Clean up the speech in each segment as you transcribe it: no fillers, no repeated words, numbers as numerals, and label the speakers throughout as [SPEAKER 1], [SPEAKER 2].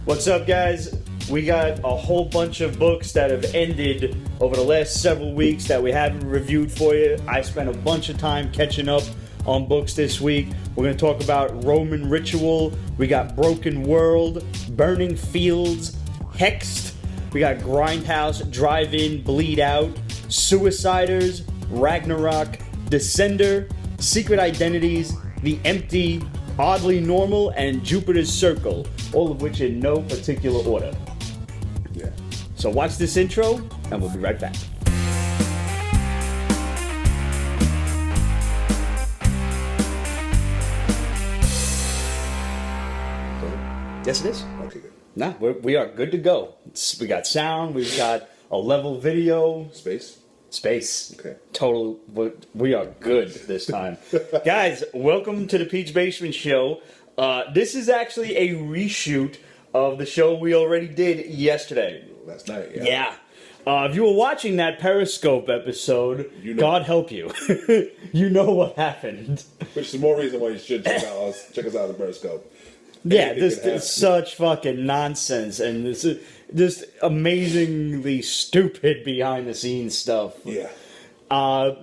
[SPEAKER 1] What's up, guys? We got a whole bunch of books that have ended over the last several weeks that we haven't reviewed for you. I spent a bunch of time catching up on books this week. We're going to talk about Roman Ritual. We got Broken World, Burning Fields, Hexed. We got Grindhouse, Drive In, Bleed Out, Suiciders, Ragnarok, Descender, Secret Identities, The Empty, Oddly Normal, and Jupiter's Circle, all of which in no particular order.
[SPEAKER 2] Yeah.
[SPEAKER 1] So watch this intro, and we'll be right back. Yes, it is.
[SPEAKER 2] Okay, good.
[SPEAKER 1] Nah, we are good to go. We got sound, we've got a level video. Space.
[SPEAKER 2] Okay.
[SPEAKER 1] Total. We are good this time. Guys, welcome to the Peach Basement Show. This is actually a reshoot of the show we already did yesterday.
[SPEAKER 2] Last night, yeah.
[SPEAKER 1] Yeah. If you were watching that Periscope episode,
[SPEAKER 2] You know.
[SPEAKER 1] God help you. You know what happened.
[SPEAKER 2] Which is more reason why you should check us out on Periscope.
[SPEAKER 1] Yeah,
[SPEAKER 2] Anything
[SPEAKER 1] this
[SPEAKER 2] can happen.
[SPEAKER 1] is such fucking nonsense, and this is just amazingly stupid behind the scenes stuff.
[SPEAKER 2] Yeah.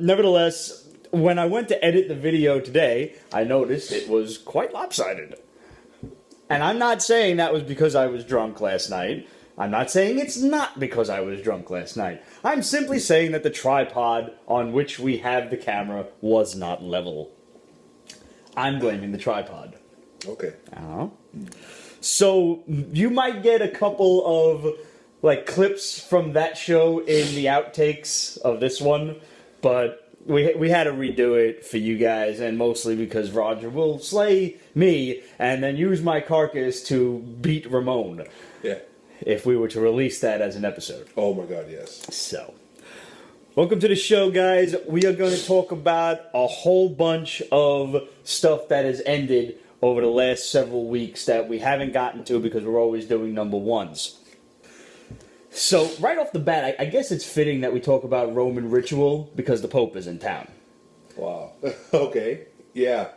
[SPEAKER 1] Nevertheless, when I went to edit the video today, I noticed it was quite lopsided. And I'm not saying that was because I was drunk last night. I'm not saying it's not because I was drunk last night. I'm simply saying that the tripod on which we have the camera was not level. I'm blaming the tripod.
[SPEAKER 2] Okay.
[SPEAKER 1] I don't know. So you might get a couple of clips from that show in the outtakes of this one, but we had to redo it for you guys, and mostly because Roger will slay me and then use my carcass to beat Ramon.
[SPEAKER 2] Yeah.
[SPEAKER 1] If we were to release that as an episode.
[SPEAKER 2] Oh my God, yes.
[SPEAKER 1] So, welcome to the show, guys. We are going to talk about a whole bunch of stuff that has ended over the last several weeks that we haven't gotten to because we're always doing number ones. So, right off the bat, I guess it's fitting that we talk about Roman Ritual because the Pope is in town.
[SPEAKER 2] Wow. Okay. Yeah.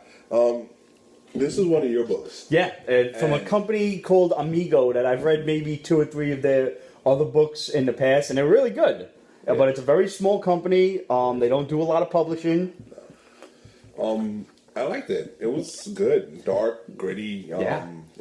[SPEAKER 2] This is one of your books.
[SPEAKER 1] Yeah, from a company called Amigo that I've read maybe 2 or 3 of their other books in the past, and they're really good.
[SPEAKER 2] Yeah.
[SPEAKER 1] But it's a very small company. They don't do a lot of publishing.
[SPEAKER 2] I liked it. It was good. Dark, gritty.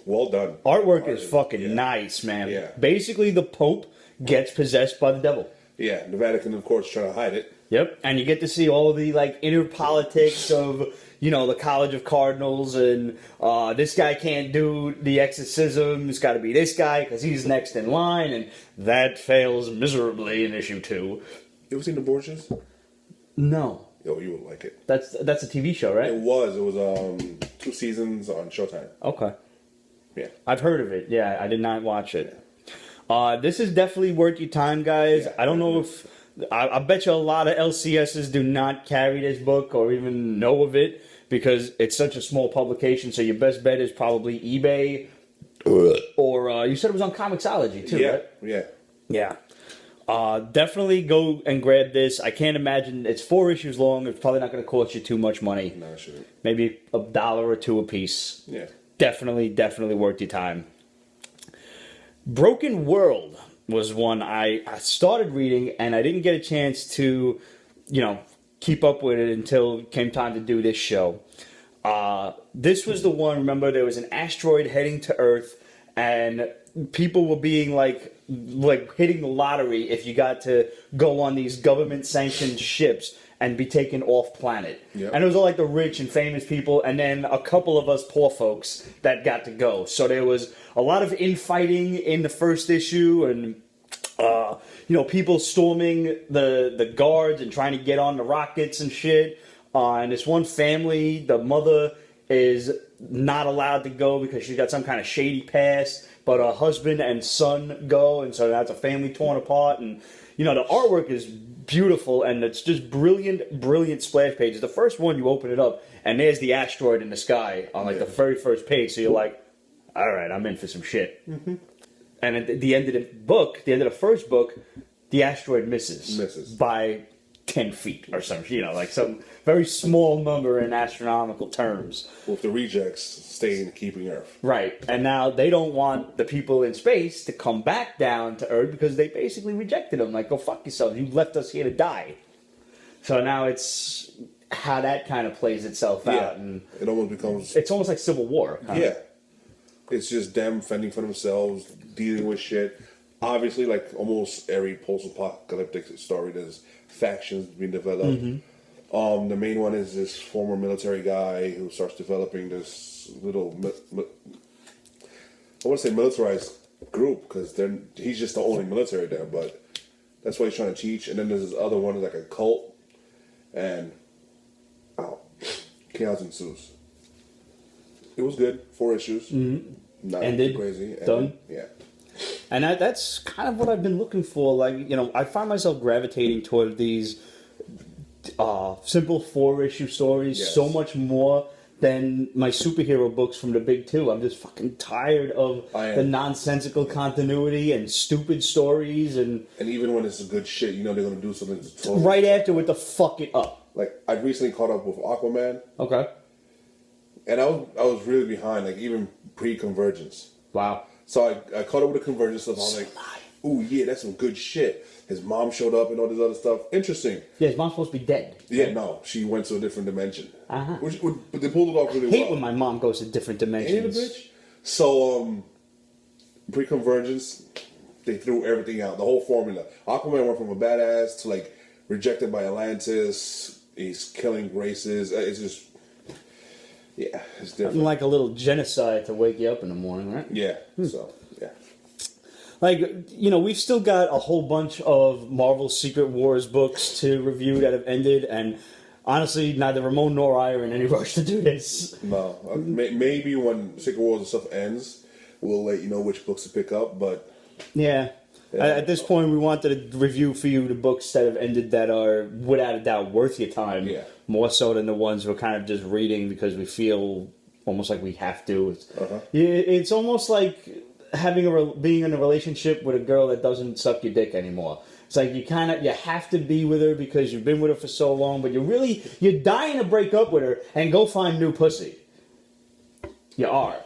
[SPEAKER 2] Well done.
[SPEAKER 1] Artwork is fucking nice, man.
[SPEAKER 2] Yeah.
[SPEAKER 1] Basically, the Pope gets possessed by the devil.
[SPEAKER 2] Yeah. The Vatican, of course, trying to hide it.
[SPEAKER 1] Yep, and you get to see all of the inner politics of the College of Cardinals, and this guy can't do the exorcism. It's got to be this guy because he's next in line, and that fails miserably in issue 2.
[SPEAKER 2] You ever seen The Borgias?
[SPEAKER 1] No,
[SPEAKER 2] Oh, you would like it.
[SPEAKER 1] that's a TV show, right?
[SPEAKER 2] It was 2 seasons on Showtime.
[SPEAKER 1] Okay,
[SPEAKER 2] Yeah.
[SPEAKER 1] I've heard of it. Yeah, I did not watch it. This is definitely worth your time, guys.
[SPEAKER 2] Yeah,
[SPEAKER 1] I don't know if I bet you a lot of LCSs do not carry this book or even know of it because it's such a small publication. So your best bet is probably eBay, or you said it was on Comixology too,
[SPEAKER 2] Yeah.
[SPEAKER 1] right?
[SPEAKER 2] Yeah.
[SPEAKER 1] Yeah. Definitely go and grab this. I can't imagine it's 4 issues long. It's probably not going to cost you too much money.
[SPEAKER 2] No, I shouldn't.
[SPEAKER 1] Maybe $1 or $2 a piece.
[SPEAKER 2] Yeah.
[SPEAKER 1] Definitely worth your time. Broken World was one I started reading, and I didn't get a chance to, keep up with it until it came time to do this show. This was the one, remember, there was an asteroid heading to Earth, and people were being like hitting the lottery if you got to go on these government-sanctioned ships and be taken off planet.
[SPEAKER 2] Yep.
[SPEAKER 1] And it was all the rich and famous people, and then a couple of us poor folks that got to go. So there was a lot of infighting in the first issue, and people storming the guards and trying to get on the rockets and shit. And this one family, the mother is not allowed to go because she's got some kind of shady past, but her husband and son go, and so that's a family torn apart. And the artwork is beautiful, and it's just brilliant splash pages. The first one, you open it up, and there's the asteroid in the sky on the very first page. So you're like, all right, I'm in for some shit. Mm-hmm. And at the end of the book, the end of the first book, the asteroid misses by 10 feet or something, like some very small number in astronomical terms.
[SPEAKER 2] With the rejects staying keeping Earth.
[SPEAKER 1] Right. And now they don't want the people in space to come back down to Earth because they basically rejected them. Like, go fuck yourself. You left us here to die. So now it's how that kind of plays itself out. And
[SPEAKER 2] it almost becomes...
[SPEAKER 1] It's almost like Civil War.
[SPEAKER 2] Yeah. It's just them fending for themselves, dealing with shit. Obviously, like almost every post-apocalyptic story, there's factions being developed. Mm-hmm. The main one is this former military guy who starts developing this little, I want to say militarized group, because he's just the only military there, but that's what he's trying to teach. And then there's this other one, like a cult, and chaos ensues. It was good, 4 issues. Mm-hmm. Not
[SPEAKER 1] Ended,
[SPEAKER 2] crazy.
[SPEAKER 1] Done.
[SPEAKER 2] Yeah.
[SPEAKER 1] And that's kind of what I've been looking for. Like, I find myself gravitating toward these simple 4-issue stories so much more than my superhero books from the big 2. I'm just fucking tired of the nonsensical continuity and stupid stories. And
[SPEAKER 2] even when it's good shit, they're going to do something to totally
[SPEAKER 1] right afterward to fuck it up.
[SPEAKER 2] Like, I recently caught up with Aquaman.
[SPEAKER 1] Okay.
[SPEAKER 2] And I was really behind, like, even pre-Convergence.
[SPEAKER 1] Wow.
[SPEAKER 2] So I caught up with the Convergence stuff. I was like, ooh, yeah, that's some good shit. His mom showed up and all this other stuff. Interesting.
[SPEAKER 1] Yeah, his mom's supposed to be dead.
[SPEAKER 2] Yeah, no. She went to a different dimension.
[SPEAKER 1] Uh-huh.
[SPEAKER 2] But they pulled it off really well.
[SPEAKER 1] I hate when my mom goes to different dimensions.
[SPEAKER 2] Ain't it a bitch? So, pre-Convergence, they threw everything out. The whole formula. Aquaman went from a badass to, like, rejected by Atlantis. He's killing races. It's just... Yeah, it's different.
[SPEAKER 1] Like a little genocide to wake you up in the morning, right?
[SPEAKER 2] Yeah, so, yeah.
[SPEAKER 1] Like, we've still got a whole bunch of Marvel Secret Wars books to review that have ended, and honestly, neither Ramon nor I are in any rush to do this.
[SPEAKER 2] No. Maybe when Secret Wars and stuff ends, we'll let you know which books to pick up, but...
[SPEAKER 1] Yeah. At this point, we wanted to review for you the books that have ended that are, without a doubt, worth your time.
[SPEAKER 2] Yeah.
[SPEAKER 1] More so than the ones we're kind of just reading because we feel almost like we have to. It's almost like being in a relationship with a girl that doesn't suck your dick anymore. It's like you have to be with her because you've been with her for so long, but you're dying to break up with her and go find new pussy. You are.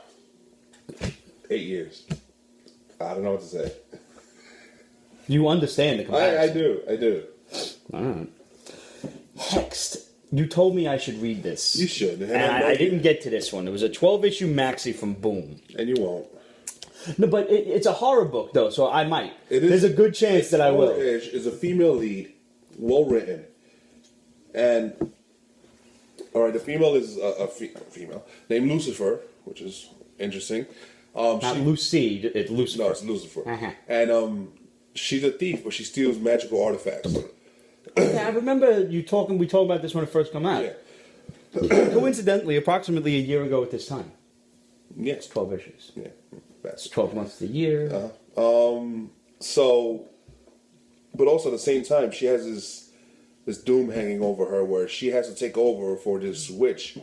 [SPEAKER 2] 8 years. I don't know what to say.
[SPEAKER 1] You understand the comparison.
[SPEAKER 2] I do.
[SPEAKER 1] All right. Hexed. You told me I should read this.
[SPEAKER 2] You should.
[SPEAKER 1] And I didn't get to this one. It was a 12-issue maxi from Boom.
[SPEAKER 2] And you won't.
[SPEAKER 1] No, but it's a horror book, though, so I might. There's a good chance that I will.
[SPEAKER 2] Edge is a female lead, well written. And, all right, the female is a female named Lucifer, which is interesting.
[SPEAKER 1] Not Lucy, it's Lucifer.
[SPEAKER 2] No, it's Lucifer.
[SPEAKER 1] Uh-huh.
[SPEAKER 2] And she's a thief, but she steals magical artifacts.
[SPEAKER 1] Yeah, I remember we talked about this when it first came out.
[SPEAKER 2] Yeah.
[SPEAKER 1] Coincidentally, approximately a year ago at this time.
[SPEAKER 2] Yeah.
[SPEAKER 1] It's 12 issues.
[SPEAKER 2] Yeah.
[SPEAKER 1] It's 12 months of the year.
[SPEAKER 2] So, but also at the same time, she has this doom hanging over her where she has to take over for this witch,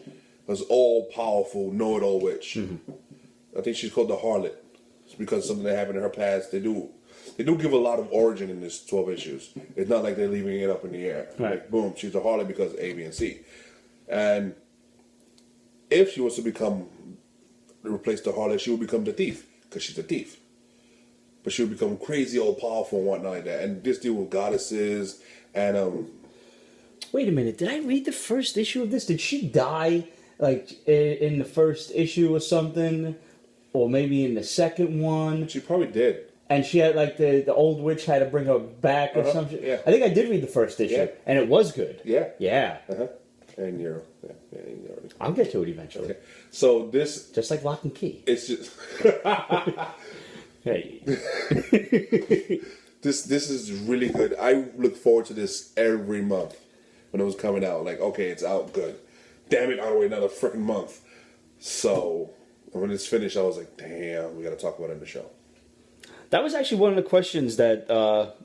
[SPEAKER 2] this all-powerful, know-it-all witch. Mm-hmm. I think she's called the Harlot. It's because something that happened in her past. They do give a lot of origin in this 12 issues. It's not like they're leaving it up in the air.
[SPEAKER 1] Right.
[SPEAKER 2] Like, boom, she's a Harlot because A, B, and C. And if she was to replace the Harlot, she would become the thief because she's a thief. But she would become crazy, all powerful and whatnot like that. And this deal with goddesses and
[SPEAKER 1] Wait a minute, did I read the first issue of this? Did she die like in the first issue or something? Or maybe in the second one?
[SPEAKER 2] She probably did.
[SPEAKER 1] And she had, like, the old witch had to bring her back or something.
[SPEAKER 2] Yeah.
[SPEAKER 1] I think I did read the first issue, and it was good.
[SPEAKER 2] Yeah.
[SPEAKER 1] Yeah.
[SPEAKER 2] And you're
[SPEAKER 1] I'll get to it eventually.
[SPEAKER 2] Okay. So this...
[SPEAKER 1] Just like Lock and Key.
[SPEAKER 2] It's just...
[SPEAKER 1] Hey.
[SPEAKER 2] This is really good. I look forward to this every month when it was coming out. Like, okay, it's out, good. Damn it, I'll wait another freaking month. So, when it's finished, I was like, damn, we got to talk about it in the show.
[SPEAKER 1] That was actually one of the questions that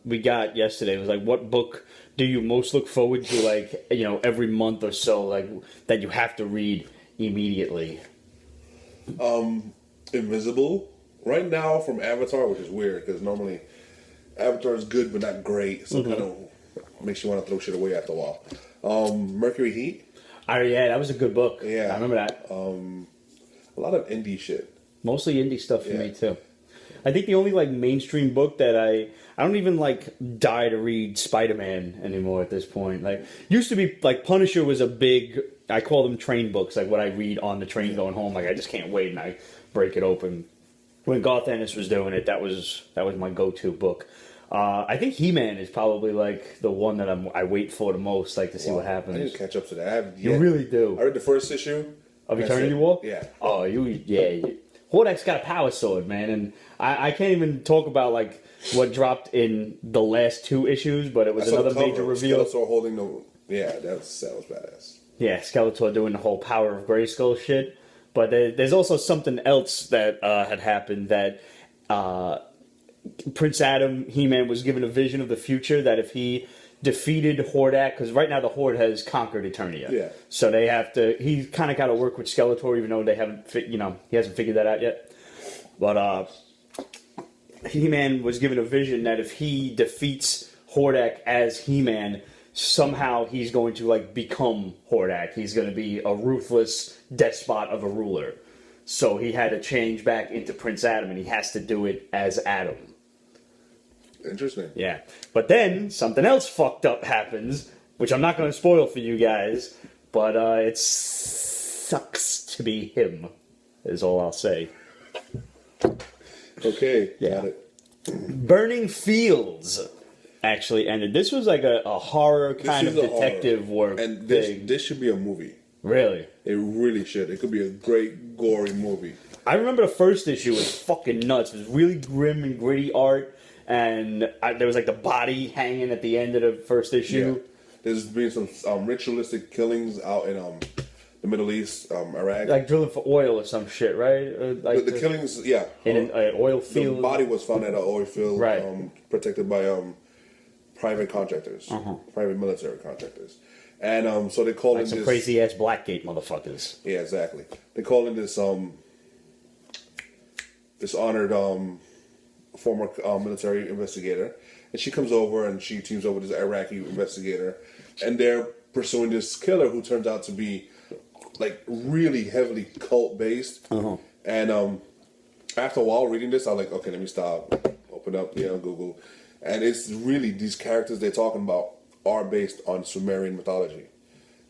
[SPEAKER 1] we got yesterday. It was like, what book do you most look forward to, like, every month or so, like, that you have to read immediately?
[SPEAKER 2] Invisible. Right now from Avatar, which is weird, because normally Avatar is good but not great. So kind of makes you want to throw shit away after a while. Mercury Heat.
[SPEAKER 1] Yeah, that was a good book.
[SPEAKER 2] Yeah.
[SPEAKER 1] I remember that.
[SPEAKER 2] A lot of indie shit.
[SPEAKER 1] Mostly indie stuff for me too. I think the only like mainstream book that I don't even like die to read Spider-Man anymore at this point. Like used to be like Punisher was a big, I call them train books, like what I read on the train going home. Like I just can't wait and I break it open. When Garth Ennis was doing it, that was my go-to book. I think He-Man is probably like the one that I wait for the most, like to see what happens.
[SPEAKER 2] I need to catch up to that.
[SPEAKER 1] You really do.
[SPEAKER 2] I read the first issue
[SPEAKER 1] of Eternity War.
[SPEAKER 2] Yeah.
[SPEAKER 1] Oh, Hordak's got a power sword, man, and I can't even talk about like what dropped in the last 2 issues, but it was another major reveal.
[SPEAKER 2] Skeletor holding the that was badass.
[SPEAKER 1] Yeah, Skeletor doing the whole Power of Grayskull shit. But there's also something else that had happened that Prince Adam, He-Man, was given a vision of the future that if he defeated Hordak, because right now the Horde has conquered Eternia.
[SPEAKER 2] Yeah.
[SPEAKER 1] So they have to. He kind of got to work with Skeletor, even though they haven't. He hasn't figured that out yet. But He-Man was given a vision that if he defeats Hordak as He-Man, somehow he's going to like become Hordak. He's going to be a ruthless despot of a ruler. So he had to change back into Prince Adam, and he has to do it as Adam.
[SPEAKER 2] Interesting.
[SPEAKER 1] Yeah. But then something else fucked up happens, which I'm not going to spoil for you guys, but it sucks to be him, is all I'll say.
[SPEAKER 2] Okay. Got it.
[SPEAKER 1] Burning Fields actually ended. This was like a horror kind of detective work.
[SPEAKER 2] And
[SPEAKER 1] thing.
[SPEAKER 2] this should be a movie.
[SPEAKER 1] Really?
[SPEAKER 2] It really should. It could be a great, gory movie.
[SPEAKER 1] I remember the first issue was fucking nuts. It was really grim and gritty art, and there was like the body hanging at the end of the first issue.
[SPEAKER 2] Yeah. There's been some ritualistic killings out in the Middle East, Iraq.
[SPEAKER 1] Like drilling for oil or some shit, right? Like
[SPEAKER 2] the killings, yeah.
[SPEAKER 1] In an oil field.
[SPEAKER 2] The body was found at an oil field,
[SPEAKER 1] right.
[SPEAKER 2] Protected by private contractors, private military contractors. And so they call
[SPEAKER 1] like
[SPEAKER 2] in
[SPEAKER 1] some
[SPEAKER 2] this
[SPEAKER 1] crazy ass Blackgate motherfuckers.
[SPEAKER 2] Yeah, exactly. They call in this this honored former military investigator, and she comes over and she teams up with this Iraqi investigator, and they're pursuing this killer who turns out to be like really heavily cult based. And after a while reading this, I'm like, okay, let me stop, open up, Google, and it's really these characters they're talking about are based on Sumerian mythology,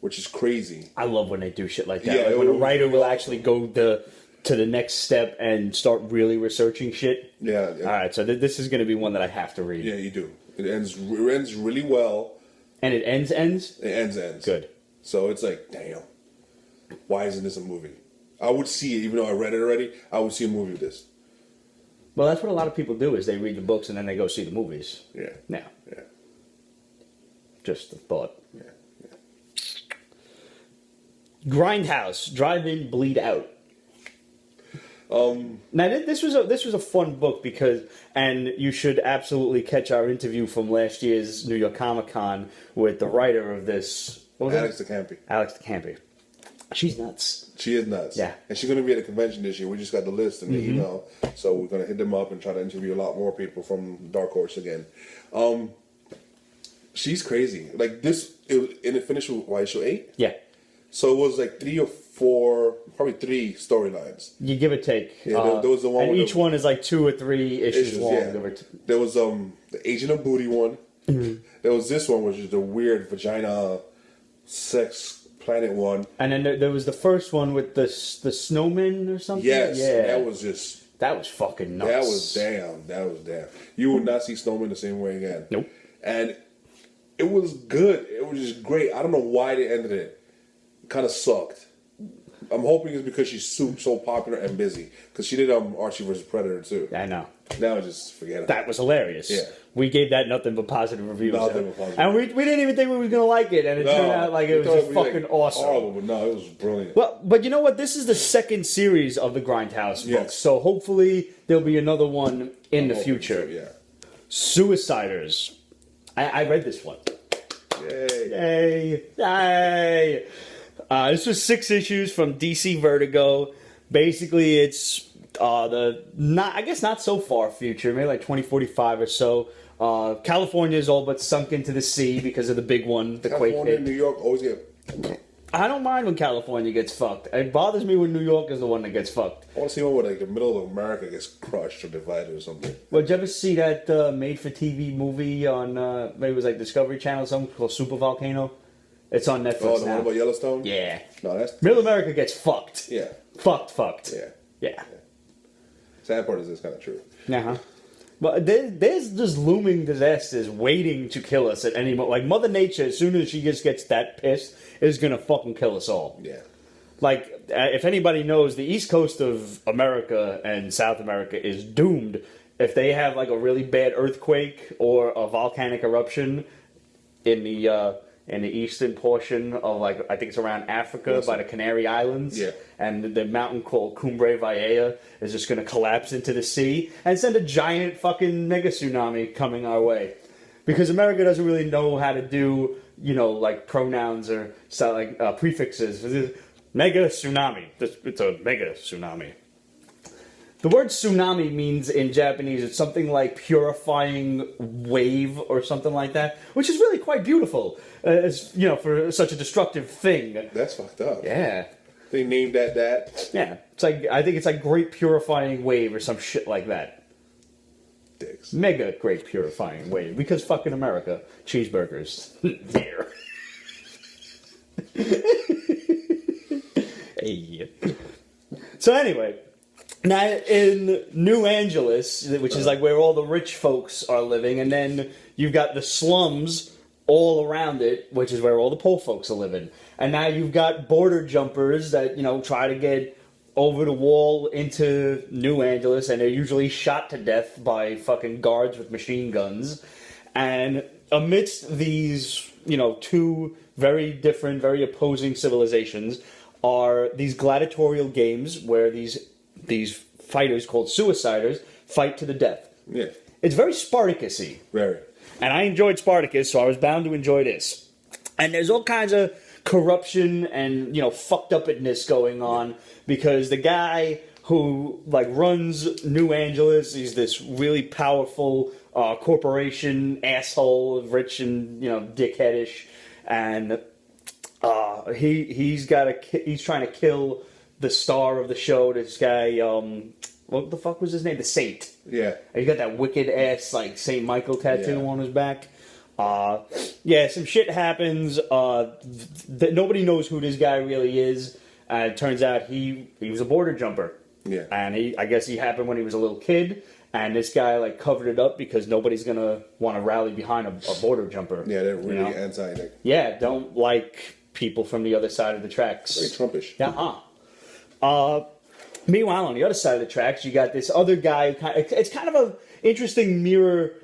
[SPEAKER 2] which is crazy.
[SPEAKER 1] I love when they do shit like that.
[SPEAKER 2] Yeah,
[SPEAKER 1] like when a writer will actually go to the next step and start really researching shit.
[SPEAKER 2] Yeah.
[SPEAKER 1] All right, so this is going to be one that I have to read.
[SPEAKER 2] Yeah, you do. It ends really well.
[SPEAKER 1] And it ends?
[SPEAKER 2] It ends.
[SPEAKER 1] Good.
[SPEAKER 2] So it's like, damn, why isn't this a movie? I would see it, even though I read it already, I would see a movie of this.
[SPEAKER 1] Well, that's what a lot of people do, is they read the books and then they go see the movies.
[SPEAKER 2] Yeah.
[SPEAKER 1] Yeah.
[SPEAKER 2] Yeah.
[SPEAKER 1] Just a thought.
[SPEAKER 2] Yeah.
[SPEAKER 1] Grindhouse, Drive In, Bleed Out. Now this was a fun book because, and you should absolutely catch our interview from last year's New York Comic Con with the writer of this. What was
[SPEAKER 2] Alex DeCampi.
[SPEAKER 1] Alex DeCampi. She's nuts.
[SPEAKER 2] She is nuts.
[SPEAKER 1] Yeah.
[SPEAKER 2] And she's going to be at a convention this year. We just got the list and the email. So we're going to hit them up and try to interview a lot more people from Dark Horse again. She's crazy. Like this, and it finished with issue 8?
[SPEAKER 1] Yeah.
[SPEAKER 2] So it was like 3 or 4, probably 3 storylines.
[SPEAKER 1] You give or take.
[SPEAKER 2] Yeah, there was the one.
[SPEAKER 1] And each one is like 2 or 3 issues long.
[SPEAKER 2] Yeah. There was the Agent of Booty one. There was this one, which is the weird vagina sex planet one.
[SPEAKER 1] And then there was the first one with the snowman or something.
[SPEAKER 2] Yes,
[SPEAKER 1] yeah.
[SPEAKER 2] That was
[SPEAKER 1] fucking nuts.
[SPEAKER 2] That was damn. You would not see snowmen the same way again.
[SPEAKER 1] Nope.
[SPEAKER 2] And it was good. It was just great. I don't know why they ended it. It kind of sucked. I'm hoping it's because she's so popular and busy. Because she did Archie vs. Predator too.
[SPEAKER 1] I know.
[SPEAKER 2] Now just forget it.
[SPEAKER 1] That was hilarious.
[SPEAKER 2] Yeah.
[SPEAKER 1] We gave that nothing but positive reviews.
[SPEAKER 2] Nothing but positive.
[SPEAKER 1] And we didn't even think we were going to like it. And it turned out like it was just fucking awesome.
[SPEAKER 2] Horrible, but no, it was brilliant.
[SPEAKER 1] Well, but you know what? This is the second series of the Grindhouse books. So hopefully there'll be another one in the future.
[SPEAKER 2] So, yeah.
[SPEAKER 1] Suiciders. I read this one.
[SPEAKER 2] Yay.
[SPEAKER 1] Yay. This was 6 issues from DC Vertigo. Basically, it's I guess not so far future, maybe like 2045 or so. California is all but sunk into the sea because of the big one, the quake
[SPEAKER 2] California
[SPEAKER 1] hit.
[SPEAKER 2] and New York always get.
[SPEAKER 1] I don't mind when California gets fucked. It bothers me when New York is the one that gets fucked.
[SPEAKER 2] I want to see one where like the middle of America gets crushed or divided or something.
[SPEAKER 1] Well, did you ever see that made-for-TV movie on, maybe it was like Discovery Channel or something, called Super Volcano? It's on Netflix
[SPEAKER 2] Oh, the
[SPEAKER 1] now.
[SPEAKER 2] one about Yellowstone?
[SPEAKER 1] Yeah.
[SPEAKER 2] No, that's...
[SPEAKER 1] Middle America gets fucked.
[SPEAKER 2] Yeah.
[SPEAKER 1] Fucked.
[SPEAKER 2] Yeah.
[SPEAKER 1] Yeah.
[SPEAKER 2] Sad part is it's kind of true.
[SPEAKER 1] Uh-huh. But there's just looming disasters waiting to kill us at any moment. Like, Mother Nature, as soon as she just gets that pissed, is going to fucking kill us all.
[SPEAKER 2] Yeah.
[SPEAKER 1] Like, if anybody knows, the east coast of America and South America is doomed. If they have, like, a really bad earthquake or a volcanic eruption in the eastern portion of, like, I think it's around Africa by the Canary Islands.
[SPEAKER 2] Yeah.
[SPEAKER 1] And the mountain called Cumbre Vieja is just going to collapse into the sea and send a giant fucking mega tsunami coming our way. Because America doesn't really know how to do, like pronouns or like prefixes. Mega tsunami. It's a mega tsunami. The word tsunami means in Japanese it's something like purifying wave or something like that, which is really quite beautiful. For such a destructive thing.
[SPEAKER 2] That's fucked up.
[SPEAKER 1] Yeah.
[SPEAKER 2] They named that.
[SPEAKER 1] Yeah. It's like, I think it's like Great Purifying Wave or some shit like that.
[SPEAKER 2] Dicks.
[SPEAKER 1] Mega Great Purifying Wave. Because fucking America. Cheeseburgers. There. Hey. So anyway, now in New Angeles, which is like where all the rich folks are living, and then you've got the slums all around it, which is where all the poor folks are living. And now you've got border jumpers that, try to get over the wall into New Angeles, and they're usually shot to death by fucking guards with machine guns. And amidst these, two very different, very opposing civilizations are these gladiatorial games where these fighters called suiciders fight to the death.
[SPEAKER 2] Yeah.
[SPEAKER 1] It's very Spartacus-y.
[SPEAKER 2] Very.
[SPEAKER 1] And I enjoyed Spartacus, so I was bound to enjoy this. And there's all kinds of corruption and, fucked upness going on because the guy who, runs New Angeles, he's this really powerful corporation asshole, rich and, dickheadish. And he's trying to kill the star of the show, this guy, what the fuck was his name? The Saint.
[SPEAKER 2] Yeah.
[SPEAKER 1] He got that wicked ass Saint Michael tattoo on his back. Some shit happens. Nobody knows who this guy really is. It turns out he was a border jumper.
[SPEAKER 2] Yeah.
[SPEAKER 1] And I guess he happened when he was a little kid. And this guy covered it up because nobody's gonna want to rally behind a border jumper.
[SPEAKER 2] Yeah, they're really anti.
[SPEAKER 1] Yeah, don't like people from the other side of the tracks.
[SPEAKER 2] Very Trumpish.
[SPEAKER 1] Yeah. Meanwhile, on the other side of the tracks, you got this other guy. It's kind of an interesting mirror,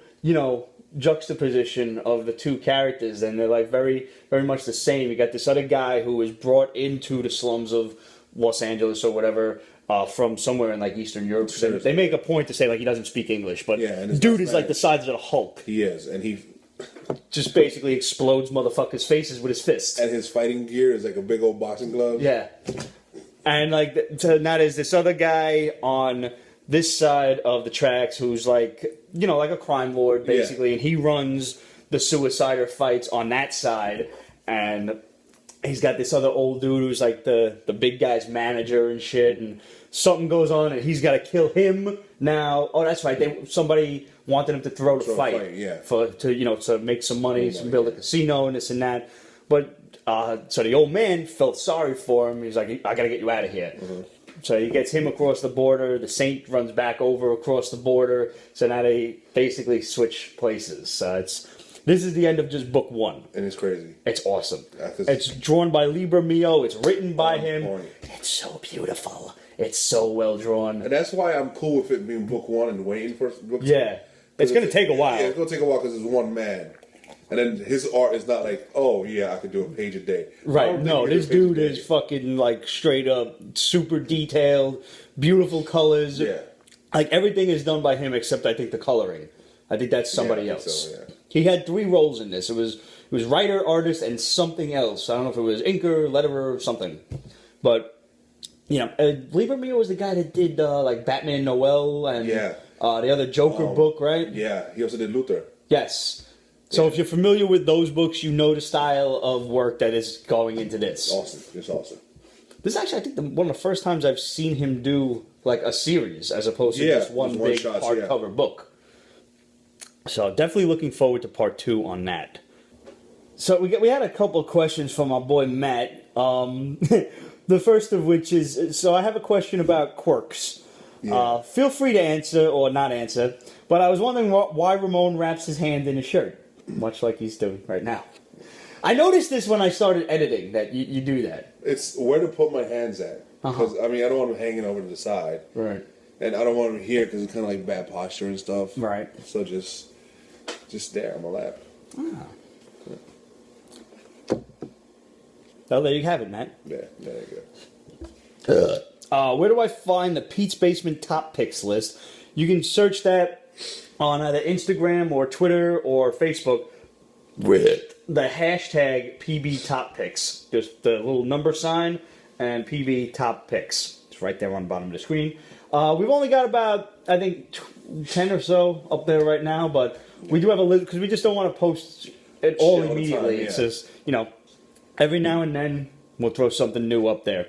[SPEAKER 1] juxtaposition of the two characters, and they're very, very much the same. You got this other guy who was brought into the slums of Los Angeles or whatever from somewhere in Eastern Europe. They make a point to say he doesn't speak English, but dude is the size of the Hulk.
[SPEAKER 2] He is, and he
[SPEAKER 1] just basically explodes motherfuckers' faces with his fists.
[SPEAKER 2] And his fighting gear is a big old boxing glove.
[SPEAKER 1] Yeah. And so now there's this other guy on this side of the tracks who's like a crime lord basically, and he runs the suicider fights on that side, and he's got this other old dude who's the big guy's manager and shit, and something goes on and he's got to kill him now. Oh, that's right. Somebody wanted him to throw the fight, to make some money, to build a casino and this and that, but. So the old man felt sorry for him. He's like, I gotta get you out of here. Mm-hmm. So he gets him across the border. The Saint runs back over across the border. So now they basically switch places. This is the end of just book one.
[SPEAKER 2] And it's crazy.
[SPEAKER 1] It's awesome. It's drawn by Libra Mio. It's written by him. It's so beautiful. It's so well drawn.
[SPEAKER 2] And that's why I'm cool with it being book one and waiting for book two.
[SPEAKER 1] Yeah. It's going to take a while.
[SPEAKER 2] Yeah, it's going to take a while because it's one man. And then his art is not I could do a page a day.
[SPEAKER 1] Right, no, this dude is fucking straight up super detailed, beautiful colors.
[SPEAKER 2] Yeah.
[SPEAKER 1] Everything is done by him except I think the coloring. I think that's somebody else.
[SPEAKER 2] So, yeah.
[SPEAKER 1] He had 3 roles in this. It was writer, artist, and something else. I don't know if it was inker, letterer, or something. But you know, Lee Bermejo was the guy that did like Batman Noel and
[SPEAKER 2] Yeah.
[SPEAKER 1] The other Joker book, right?
[SPEAKER 2] Yeah, he also did Luther.
[SPEAKER 1] Yes. So if you're familiar with those books, you know the style of work that is going into this.
[SPEAKER 2] Awesome. It's awesome.
[SPEAKER 1] This is actually, I think, one of the first times I've seen him do like a series as opposed to just one big
[SPEAKER 2] shots,
[SPEAKER 1] hardcover book. So definitely looking forward to part 2 on that. So we had a couple of questions from our boy Matt. The first of which is, so I have a question about quirks.
[SPEAKER 2] Yeah.
[SPEAKER 1] Feel free to answer or not answer, but I was wondering why Ramon wraps his hand in a shirt, much like he's doing right now. I noticed this when I started editing, that you do that.
[SPEAKER 2] It's where to put my hands at. Because, I mean, I don't want them hanging over to the side.
[SPEAKER 1] Right.
[SPEAKER 2] And I don't want them here because it's kind of like bad posture and stuff.
[SPEAKER 1] Right.
[SPEAKER 2] So just there on my lap.
[SPEAKER 1] Ah. Well, there you have it, Matt.
[SPEAKER 2] Yeah, there you go.
[SPEAKER 1] Where do I find the Pete's Basement Top Picks list? You can search that on either Instagram or Twitter or Facebook with the hashtag PB Top Picks. Just the little number sign and PB Top Picks. It's right there on the bottom of the screen. We've only got about, I think, 10 or so up there right now, but we do have a list because we just don't want to post it all immediately.
[SPEAKER 2] Time, yeah.
[SPEAKER 1] It's just, you know, every now and then we'll throw something new up there.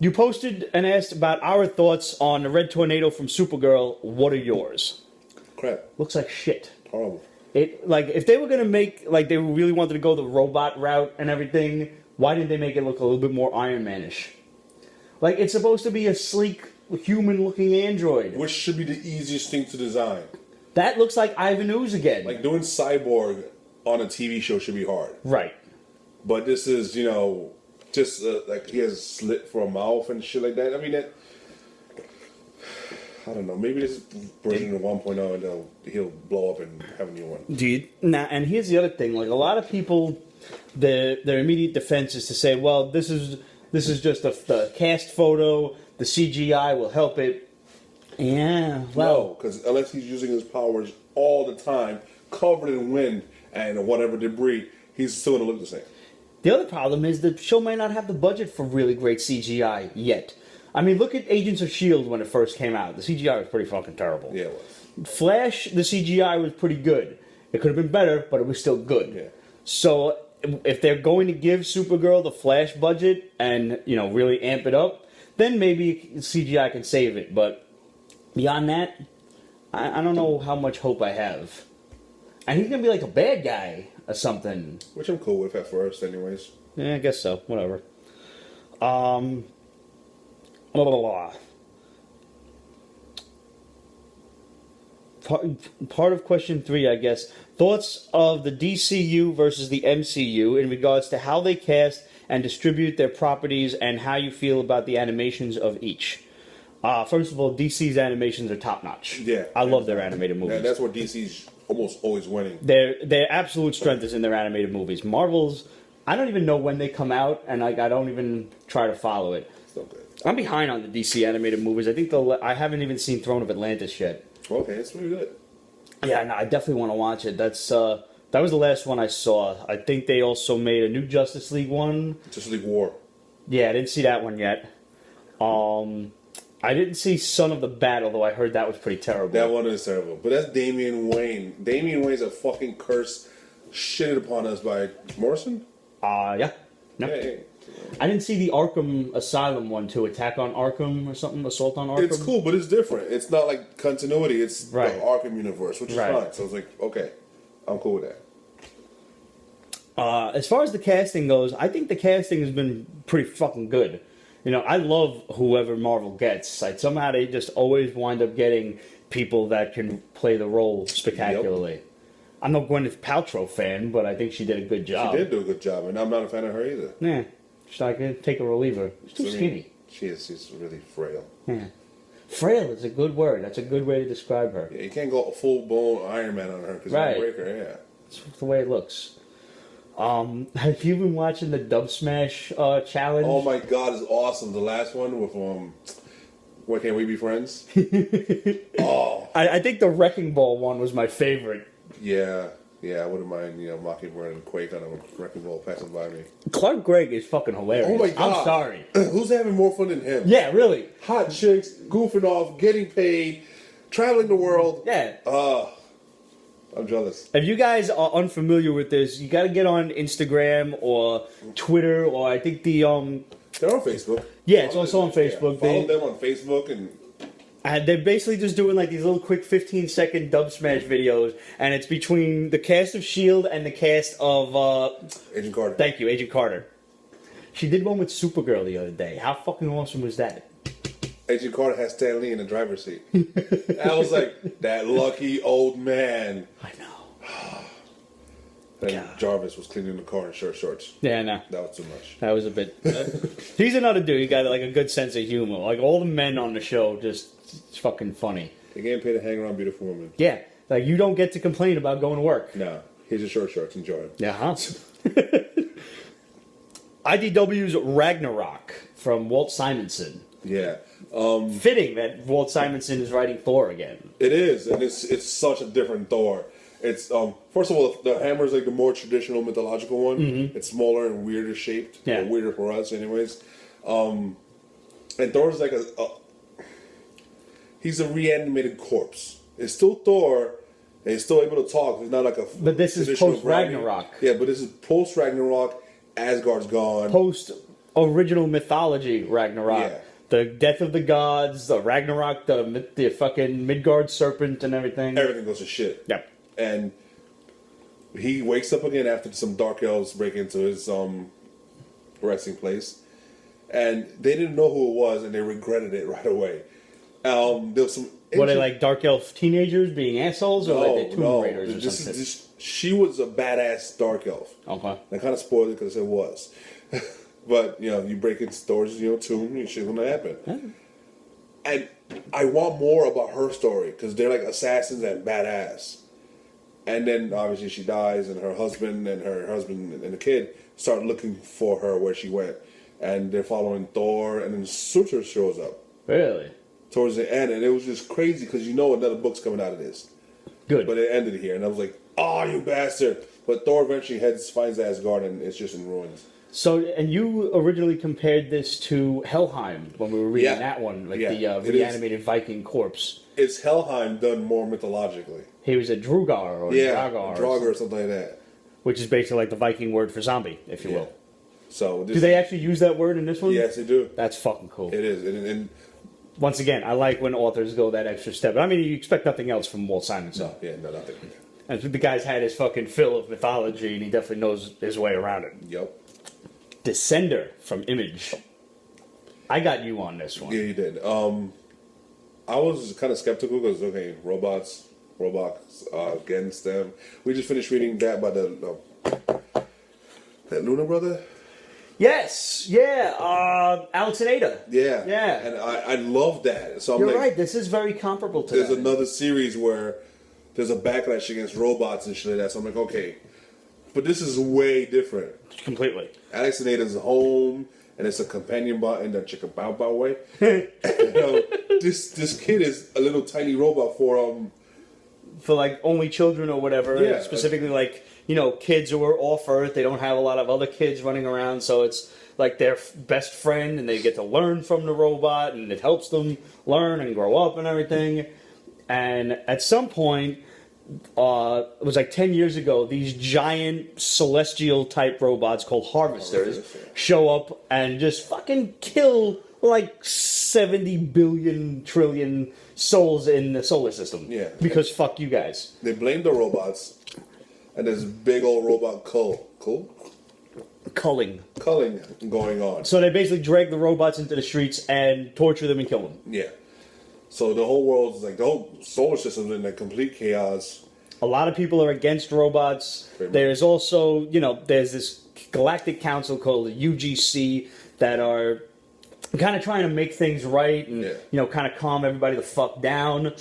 [SPEAKER 1] You posted and asked about our thoughts on the Red Tornado from Supergirl. What are yours?
[SPEAKER 2] Crap.
[SPEAKER 1] Looks like shit.
[SPEAKER 2] Horrible.
[SPEAKER 1] It, like, if they were going to make, like, they really wanted to go the robot route and everything, why didn't they make it look a little bit more Iron Man-ish? Like, it's supposed to be a sleek, human-looking android.
[SPEAKER 2] Which should be the easiest thing to design.
[SPEAKER 1] That looks like Ivan Ooze again.
[SPEAKER 2] Like, doing Cyborg on a TV show should be hard.
[SPEAKER 1] Right.
[SPEAKER 2] But this is, you know, just like he has a slit for a mouth and shit like that. I mean, that. I don't know. Maybe this is version of 1.0 and he'll blow up and have a new one.
[SPEAKER 1] Dude. Now, and here's the other thing. Like, a lot of people, their immediate defense is to say, well, this is just the cast photo. The CGI will help it. Yeah, well.
[SPEAKER 2] No, because unless he's using his powers all the time, covered in wind and whatever debris, he's still going to look the same.
[SPEAKER 1] The other problem is the show might not have the budget for really great CGI yet. I mean, look at Agents of S.H.I.E.L.D. when it first came out. The CGI was pretty fucking terrible.
[SPEAKER 2] Yeah, it was.
[SPEAKER 1] Flash, the CGI was pretty good. It could have been better, but it was still good.
[SPEAKER 2] Yeah.
[SPEAKER 1] So if they're going to give Supergirl the Flash budget and, you know, really amp it up, then maybe CGI can save it. But beyond that, I don't know how much hope I have. And he's going to be like a bad guy or something.
[SPEAKER 2] Which I'm cool with at first, anyways.
[SPEAKER 1] Yeah, I guess so. Whatever. Blah, blah, blah. Part of question 3, I guess. Thoughts of the DCU versus the MCU in regards to how they cast and distribute their properties and how you feel about the animations of each. First of all, DC's animations are top-notch.
[SPEAKER 2] Yeah.
[SPEAKER 1] I love their animated movies.
[SPEAKER 2] Yeah, that's where DC's almost always winning.
[SPEAKER 1] Their absolute strength is in their animated movies. Marvel's, I don't even know when they come out, and I don't even try to follow it.
[SPEAKER 2] So good.
[SPEAKER 1] I'm behind on the DC animated movies. I think I haven't even seen Throne of Atlantis yet.
[SPEAKER 2] Okay, it's pretty good.
[SPEAKER 1] Yeah, no, I definitely want to watch it. That was the last one I saw. I think they also made a new Justice League one.
[SPEAKER 2] Justice League War.
[SPEAKER 1] Yeah, I didn't see that one yet. I didn't see Son of the Bat, although I heard that was pretty terrible.
[SPEAKER 2] That one is terrible. But that's Damian Wayne. Damian Wayne's a fucking curse shitted upon us by Morrison?
[SPEAKER 1] Yeah. No.
[SPEAKER 2] Hey.
[SPEAKER 1] I didn't see the Arkham Asylum one too. Attack on Arkham or something. Assault on Arkham.
[SPEAKER 2] It's cool, but it's different. It's not like continuity. It's
[SPEAKER 1] right.
[SPEAKER 2] the Arkham universe, which is fine. So I was like, okay, I'm cool with that.
[SPEAKER 1] As far as the casting goes, I think the casting has been pretty fucking good. You know, I love whoever Marvel gets. Like, somehow they just always wind up getting people that can play the role spectacularly. Yep. I'm no Gwyneth Paltrow fan, but I think she did a good job.
[SPEAKER 2] She did do a good job, and I'm not a fan of her either.
[SPEAKER 1] Yeah. She's like, take her or leave her. She's too skinny.
[SPEAKER 2] She is. She's really frail.
[SPEAKER 1] Yeah. Frail is a good word. That's a good way to describe her.
[SPEAKER 2] Yeah, you can't go full-blown Iron Man on her because
[SPEAKER 1] right.
[SPEAKER 2] you'll break her, yeah.
[SPEAKER 1] That's the way it looks. Have you been watching the Dubsmash challenge?
[SPEAKER 2] Oh my god, it's awesome. The last one with, Why Can't We Be Friends? Oh.
[SPEAKER 1] I think the Wrecking Ball one was my favorite.
[SPEAKER 2] Yeah. Yeah, I wouldn't mind, Mockingbird and Quake on a wrecking ball passing by me.
[SPEAKER 1] Clark Gregg is fucking hilarious.
[SPEAKER 2] Oh my God.
[SPEAKER 1] I'm sorry.
[SPEAKER 2] Who's having more fun than him?
[SPEAKER 1] Yeah, really.
[SPEAKER 2] Hot chicks, goofing off, getting paid, traveling the world.
[SPEAKER 1] Yeah.
[SPEAKER 2] I'm jealous.
[SPEAKER 1] If you guys are unfamiliar with this, you got to get on Instagram or Twitter, or I think the
[SPEAKER 2] They're on Facebook.
[SPEAKER 1] Yeah, it's also on Facebook.
[SPEAKER 2] Yeah, follow them on Facebook
[SPEAKER 1] and they're basically just doing like these little quick 15-second Dubsmash videos, and it's between the cast of S.H.I.E.L.D. and the cast of
[SPEAKER 2] Agent Carter.
[SPEAKER 1] Thank you, Agent Carter. She did one with Supergirl the other day. How fucking awesome was that?
[SPEAKER 2] Agent Carter has Stan Lee in the driver's seat. I was like, that lucky old man.
[SPEAKER 1] I know.
[SPEAKER 2] And
[SPEAKER 1] God.
[SPEAKER 2] Jarvis was cleaning the car in short shorts.
[SPEAKER 1] Yeah, no.
[SPEAKER 2] That was too much.
[SPEAKER 1] That was a bit... he's another dude. He got like a good sense of humor. Like all the men on the show, just it's fucking funny.
[SPEAKER 2] They're getting paid to hang around beautiful women.
[SPEAKER 1] Yeah. Like you don't get to complain about going to work.
[SPEAKER 2] No. Here's your short shorts. Enjoy them.
[SPEAKER 1] Yeah, huh? IDW's Ragnarok from Walt Simonson.
[SPEAKER 2] Yeah.
[SPEAKER 1] Fitting that Walt Simonson is writing Thor again.
[SPEAKER 2] It is, and it's such a different Thor. It's first of all, the hammer is like the more traditional mythological one. Mm-hmm. It's smaller and weirder shaped.
[SPEAKER 1] Yeah.
[SPEAKER 2] Or weirder for us, anyways. And Thor's like he's a reanimated corpse. It's still Thor, and he's still able to talk. He's not like a.
[SPEAKER 1] But this is
[SPEAKER 2] traditional
[SPEAKER 1] post Ragnarok.
[SPEAKER 2] Yeah, but this is post Ragnarok. Asgard's gone.
[SPEAKER 1] Post original mythology Ragnarok.
[SPEAKER 2] Yeah.
[SPEAKER 1] The death of the gods, the Ragnarok, the fucking Midgard serpent and everything.
[SPEAKER 2] Everything goes to shit.
[SPEAKER 1] Yep.
[SPEAKER 2] And he wakes up again after some dark elves break into his resting place, and they didn't know who it was, and they regretted it right away. There was some.
[SPEAKER 1] Were they like dark elf teenagers being assholes, or like the Tomb Raiders or something?
[SPEAKER 2] She was a badass dark elf.
[SPEAKER 1] Okay.
[SPEAKER 2] I kind of spoiled it because it was, but you break into stores, tomb, shit's gonna happen.
[SPEAKER 1] Yeah.
[SPEAKER 2] And I want more about her story because they're like assassins and badass. And then obviously she dies, and her husband and the kid start looking for her where she went, and they're following Thor, and then Surtur shows up
[SPEAKER 1] Really?
[SPEAKER 2] towards the end, and it was just crazy because another book's coming out of this.
[SPEAKER 1] Good.
[SPEAKER 2] But it ended here, and I was like, "Oh, you bastard!" But Thor eventually finds Asgard, and it's just in ruins.
[SPEAKER 1] So, and you originally compared this to Helheim when we were reading that one, like the reanimated Viking corpse.
[SPEAKER 2] It's Helheim done more mythologically.
[SPEAKER 1] He was a Drugar or Dragar.
[SPEAKER 2] Draugr or something like that.
[SPEAKER 1] Which is basically like the Viking word for zombie, if you will.
[SPEAKER 2] So
[SPEAKER 1] do they actually use that word in this one?
[SPEAKER 2] Yes, they do.
[SPEAKER 1] That's fucking cool.
[SPEAKER 2] It is. And
[SPEAKER 1] once again, I like when authors go that extra step. I mean, you expect nothing else from Walt Simonson.
[SPEAKER 2] No, nothing.
[SPEAKER 1] And the guy's had his fucking fill of mythology, and he definitely knows his way around it.
[SPEAKER 2] Yep.
[SPEAKER 1] Descender from Image. I got you on this one.
[SPEAKER 2] Yeah, you did. I was kind of skeptical because, robots against them. We just finished reading that by that Luna brother.
[SPEAKER 1] Yes, yeah, Alex and Ada.
[SPEAKER 2] Yeah,
[SPEAKER 1] yeah,
[SPEAKER 2] and I love that. So
[SPEAKER 1] you're right. This is very comparable to.
[SPEAKER 2] There's another series where there's a backlash against robots and shit like that. So I'm like, okay, but this is way different.
[SPEAKER 1] Completely.
[SPEAKER 2] Alex and Ada's home, and it's a companion bot in the Chicka Bow Bow way. This kid is a little tiny robot for
[SPEAKER 1] like only children or whatever.
[SPEAKER 2] Yeah,
[SPEAKER 1] specifically like kids who are off Earth. They don't have a lot of other kids running around, so it's like their best friend, and they get to learn from the robot, and it helps them learn and grow up and everything. And at some point, it was like 10 years ago, these giant celestial type robots called harvesters show up and just fucking kill like 70 billion trillion souls in the solar system.
[SPEAKER 2] Yeah.
[SPEAKER 1] Because fuck you guys.
[SPEAKER 2] They blame the robots, and there's big old robot culling going on.
[SPEAKER 1] So they basically drag the robots into the streets and torture them and kill them.
[SPEAKER 2] Yeah. So the whole world is like, the whole solar system is in a complete chaos.
[SPEAKER 1] A lot of people are against robots. There's also, there's this galactic council called the UGC that are kind of trying to make things right and, kind of calm everybody the fuck down.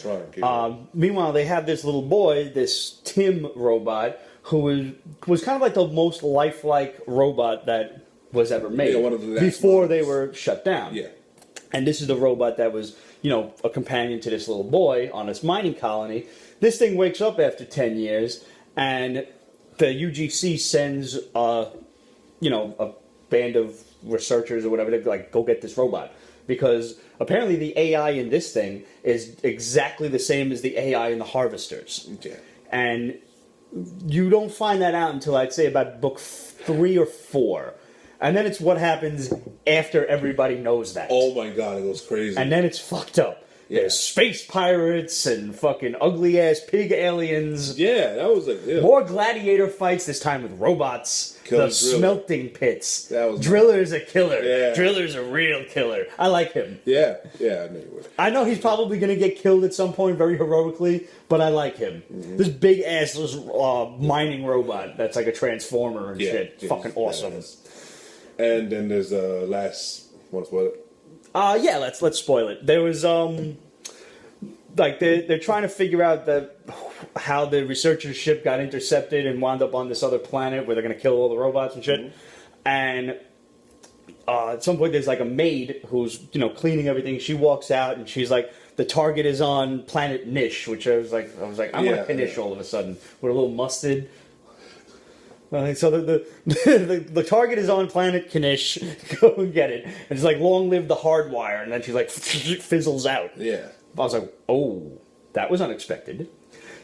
[SPEAKER 1] Meanwhile, they have this little boy, this Tim robot, who was kind of like the most lifelike robot that was ever made.
[SPEAKER 2] Yeah, one of the
[SPEAKER 1] before they were shut down.
[SPEAKER 2] Yeah.
[SPEAKER 1] And this is the robot that was, a companion to this little boy on this mining colony. This thing wakes up after 10 years, and the UGC sends, a band of researchers or whatever to like go get this robot, because apparently the AI in this thing is exactly the same as the AI in the Harvesters.
[SPEAKER 2] Okay.
[SPEAKER 1] And you don't find that out until I'd say about book 3 or 4. And then it's what happens after everybody knows that.
[SPEAKER 2] Oh my god, it goes crazy.
[SPEAKER 1] And then it's fucked up.
[SPEAKER 2] Yeah.
[SPEAKER 1] There's space pirates and fucking ugly ass pig aliens.
[SPEAKER 2] Yeah, that was like
[SPEAKER 1] More gladiator fights, this time with robots.
[SPEAKER 2] Killer
[SPEAKER 1] The
[SPEAKER 2] Driller.
[SPEAKER 1] smelting pits.
[SPEAKER 2] That was
[SPEAKER 1] Driller's a killer.
[SPEAKER 2] Yeah.
[SPEAKER 1] Driller's a real killer. I like him.
[SPEAKER 2] Yeah, I know you would.
[SPEAKER 1] I know he's probably going to get killed at some point very heroically, but I like him.
[SPEAKER 2] Mm-hmm.
[SPEAKER 1] This big ass mining robot that's like a transformer and shit.
[SPEAKER 2] Yeah,
[SPEAKER 1] Fucking awesome.
[SPEAKER 2] And then there's last one. Spoil it.
[SPEAKER 1] Yeah, let's spoil it. There was like they're trying to figure out how the researcher's ship got intercepted and wound up on this other planet where they're gonna kill all the robots and shit. Mm-hmm. And at some point there's like a maid who's cleaning everything. She walks out and she's like, the target is on planet Nish, which I was like I want Kanish all of a sudden with a little mustard. So the target is on planet Kanish. Go and get it. And it's like, long live the hardwire, and then she's like fizzles out.
[SPEAKER 2] Yeah.
[SPEAKER 1] I was like, oh, that was unexpected.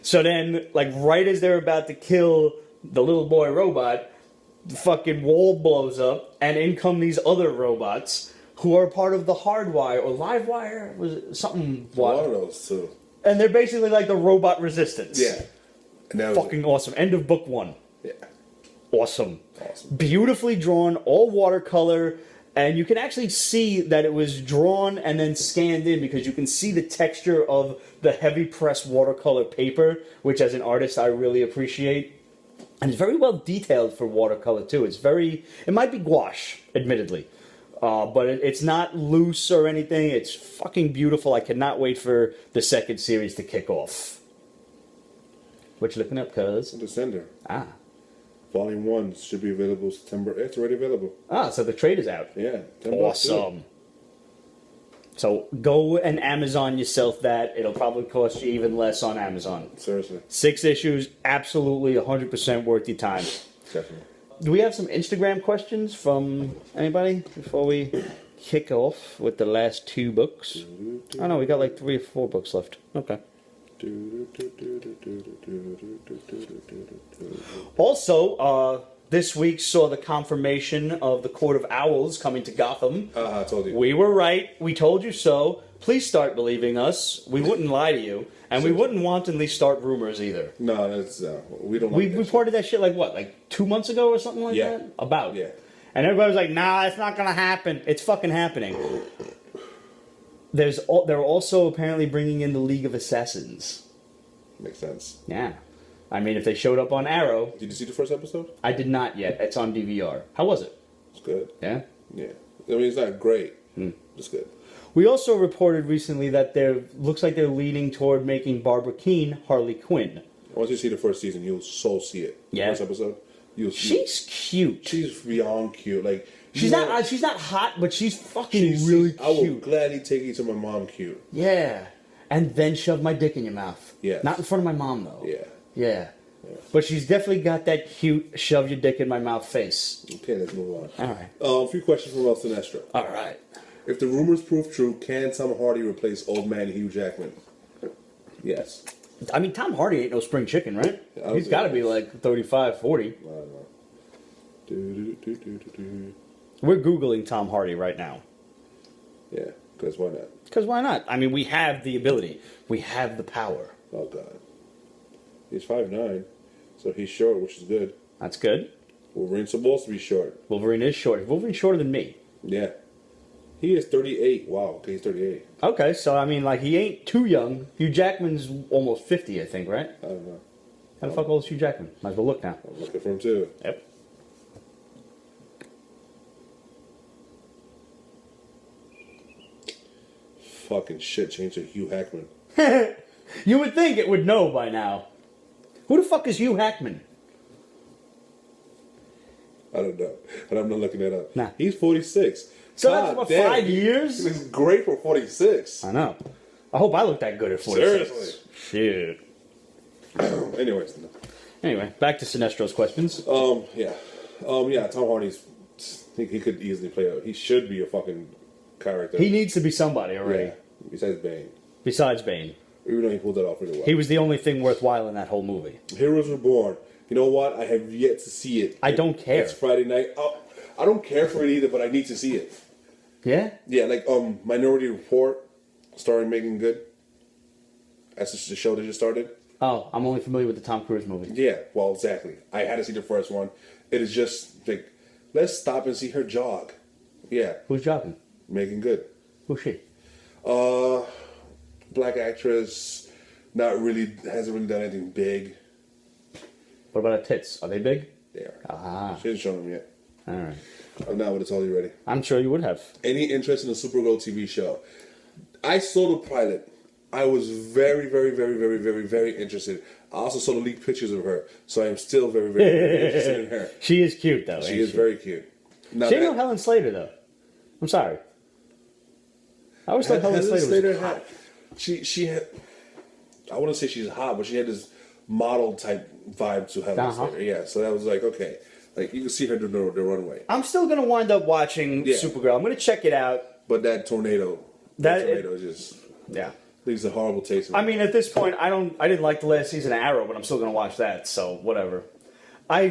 [SPEAKER 1] So then, like, right as they're about to kill the little boy robot, the fucking wall blows up, and in come these other robots who are part of the hardwire or livewire. Was it something?
[SPEAKER 2] One of those two.
[SPEAKER 1] And they're basically like the robot resistance.
[SPEAKER 2] Yeah. And that was
[SPEAKER 1] fucking awesome. End of book 1.
[SPEAKER 2] Yeah.
[SPEAKER 1] Awesome. Beautifully drawn, all watercolor, and you can actually see that it was drawn and then scanned in because you can see the texture of the heavy press watercolor paper, which as an artist I really appreciate. And it's very well detailed for watercolor too. It might be gouache, admittedly, but it's not loose or anything. It's fucking beautiful. I cannot wait for the second series to kick off. What you looking up, cuz?
[SPEAKER 2] Descender.
[SPEAKER 1] Ah.
[SPEAKER 2] Volume 1 should be available September. It's already available.
[SPEAKER 1] Ah, so the trade is out.
[SPEAKER 2] Yeah.
[SPEAKER 1] Awesome. So go and Amazon yourself that. It'll probably cost you even less on Amazon.
[SPEAKER 2] Seriously.
[SPEAKER 1] 6 issues, absolutely 100% worth your time.
[SPEAKER 2] Definitely.
[SPEAKER 1] Do we have some Instagram questions from anybody before we kick off with the last 2 books? Oh no, we got like 3 or 4 books left. Okay. Also, this week saw the confirmation of the Court of Owls coming to Gotham.
[SPEAKER 2] I told you.
[SPEAKER 1] We were right. We told you so. Please start believing us. We wouldn't lie to you. And we wouldn't wantonly start rumors either.
[SPEAKER 2] No, that's we don't.
[SPEAKER 1] We reported that shit like 2 months ago or something like that? About.
[SPEAKER 2] Yeah.
[SPEAKER 1] And everybody was like, nah, it's not going to happen. It's fucking happening. They're also apparently bringing in the League of Assassins.
[SPEAKER 2] Makes sense.
[SPEAKER 1] Yeah. I mean, if they showed up on Arrow...
[SPEAKER 2] Did you see the first episode?
[SPEAKER 1] I did not yet. It's on DVR. How was it?
[SPEAKER 2] It's good.
[SPEAKER 1] Yeah?
[SPEAKER 2] Yeah. I mean, it's not great. It's good.
[SPEAKER 1] We also reported recently that looks like they're leaning toward making Barbara Keene Harley Quinn.
[SPEAKER 2] Once you see the first season, you'll so see it.
[SPEAKER 1] Yeah.
[SPEAKER 2] First episode, you'll see
[SPEAKER 1] She's cute.
[SPEAKER 2] She's beyond cute. Like
[SPEAKER 1] She's not hot, but she's fucking really cute.
[SPEAKER 2] I will gladly take you to my mom cute.
[SPEAKER 1] Yeah. And then shove my dick in your mouth.
[SPEAKER 2] Yeah.
[SPEAKER 1] Not in front of my mom, though.
[SPEAKER 2] Yeah.
[SPEAKER 1] Yeah. But she's definitely got that cute shove your dick in my mouth face.
[SPEAKER 2] Okay, let's move on.
[SPEAKER 1] All right.
[SPEAKER 2] A few questions from El Sinestro.
[SPEAKER 1] All right.
[SPEAKER 2] If the rumors prove true, can Tom Hardy replace old man Hugh Jackman? Yes.
[SPEAKER 1] I mean, Tom Hardy ain't no spring chicken, right? He's got to be like 35, 40.
[SPEAKER 2] I don't know.
[SPEAKER 1] We're Googling Tom Hardy right now.
[SPEAKER 2] Yeah, because why not?
[SPEAKER 1] Because why not? I mean, we have the ability. We have the power.
[SPEAKER 2] Oh, God. He's 5'9", so he's short, which is good.
[SPEAKER 1] That's good.
[SPEAKER 2] Wolverine's supposed to be short.
[SPEAKER 1] Wolverine is short. Wolverine's shorter than me.
[SPEAKER 2] Yeah. He is 38. Wow, okay, he's 38.
[SPEAKER 1] Okay, so, I mean, like, he ain't too young. Hugh Jackman's almost 50, I think, right?
[SPEAKER 2] I don't know.
[SPEAKER 1] How the fuck old is Hugh Jackman? Might as well look now.
[SPEAKER 2] I'm looking for him, too.
[SPEAKER 1] Yep.
[SPEAKER 2] Fucking shit, change to Hugh Hackman.
[SPEAKER 1] You would think it would know by now. Who the fuck is Hugh Hackman?
[SPEAKER 2] I don't know. But I'm not looking that up.
[SPEAKER 1] Nah.
[SPEAKER 2] He's 46.
[SPEAKER 1] So
[SPEAKER 2] God
[SPEAKER 1] that's, what,
[SPEAKER 2] damn.
[SPEAKER 1] 5 years?
[SPEAKER 2] He's great for 46.
[SPEAKER 1] I know. I hope I look that good at 46.
[SPEAKER 2] Seriously.
[SPEAKER 1] Shit.
[SPEAKER 2] Anyways, no.
[SPEAKER 1] Anyway, back to Sinestro's questions.
[SPEAKER 2] Yeah. Tom Hardy's. He could easily play out. He should be a fucking character.
[SPEAKER 1] He needs to be somebody already.
[SPEAKER 2] Yeah.
[SPEAKER 1] Besides Bane.
[SPEAKER 2] Even though he pulled that off really well.
[SPEAKER 1] He was the only thing worthwhile in that whole movie.
[SPEAKER 2] Heroes Reborn. You know what? I have yet to see it.
[SPEAKER 1] I don't care.
[SPEAKER 2] It's Friday night. Oh, I don't care for it either, but I need to see it.
[SPEAKER 1] Yeah?
[SPEAKER 2] Yeah, like Minority Report, starring Meagan Good. That's the show that just started.
[SPEAKER 1] Oh, I'm only familiar with the Tom Cruise movie.
[SPEAKER 2] Yeah, well, exactly. I had to see the first one. It is just like, let's stop and see her jog. Yeah.
[SPEAKER 1] Who's jogging?
[SPEAKER 2] Meagan Good.
[SPEAKER 1] Who's she?
[SPEAKER 2] Black actress. Hasn't really done anything big.
[SPEAKER 1] What about her tits? Are they big?
[SPEAKER 2] They are.
[SPEAKER 1] Ah.
[SPEAKER 2] She hasn't shown them yet.
[SPEAKER 1] All right.
[SPEAKER 2] I'm not with it all you ready.
[SPEAKER 1] I'm sure you would have.
[SPEAKER 2] Any interest in the Supergirl TV show? I saw the pilot. I was very, very, very, very, very, very interested. I also saw the leaked pictures of her, so I am still very, very, very interested in her.
[SPEAKER 1] She is cute, though.
[SPEAKER 2] She is very cute. Now,
[SPEAKER 1] she ain't no Helen Slater, though. I'm sorry. I always thought Helen Slater was hot.
[SPEAKER 2] She had. I wouldn't say she's hot, but she had this model type vibe to Helen Slater. Yeah, so that was like, okay. Like, you can see her do the runway.
[SPEAKER 1] I'm still going to wind up watching Supergirl. I'm going to check it out.
[SPEAKER 2] But that tornado just leaves a horrible taste in
[SPEAKER 1] I mean, at this point, I didn't like the last season of Arrow, but I'm still going to watch that, so whatever. I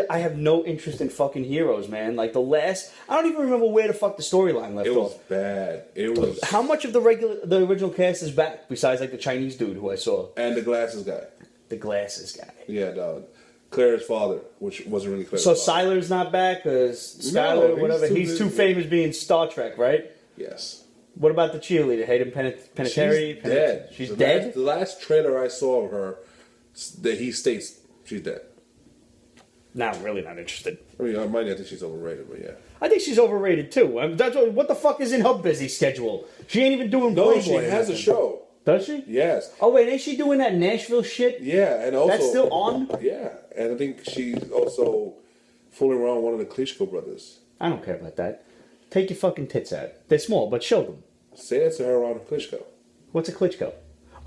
[SPEAKER 1] have no interest in fucking heroes, man. Like, I don't even remember where the fuck the storyline left off.
[SPEAKER 2] It was bad. It was...
[SPEAKER 1] How much of the original cast is back, besides, like, the Chinese dude who I saw?
[SPEAKER 2] And the glasses guy.
[SPEAKER 1] The glasses guy.
[SPEAKER 2] Yeah, dog. Claire's father, which wasn't really Claire's
[SPEAKER 1] So
[SPEAKER 2] father.
[SPEAKER 1] Sylar's not back, because Skylar, whatever. He's too famous being Star Trek, right?
[SPEAKER 2] Yes.
[SPEAKER 1] What about the cheerleader, Hayden Panettiere?
[SPEAKER 2] She's dead.
[SPEAKER 1] She's dead?
[SPEAKER 2] The last trailer I saw of her, that he states she's dead.
[SPEAKER 1] Nah, I'm really not interested.
[SPEAKER 2] I mean, I might think she's overrated, but yeah.
[SPEAKER 1] I think she's overrated, too. I mean, what the fuck is in her busy schedule? She ain't even doing Playboy.
[SPEAKER 2] No, she has a show.
[SPEAKER 1] Does she?
[SPEAKER 2] Yes.
[SPEAKER 1] Oh, wait, ain't she doing that Nashville shit?
[SPEAKER 2] Yeah, and also...
[SPEAKER 1] That's still on?
[SPEAKER 2] Yeah, and I think she's also fooling around with one of the Klitschko brothers.
[SPEAKER 1] I don't care about that. Take your fucking tits out. They're small, but show them.
[SPEAKER 2] Say that to her around Klitschko.
[SPEAKER 1] What's a Klitschko?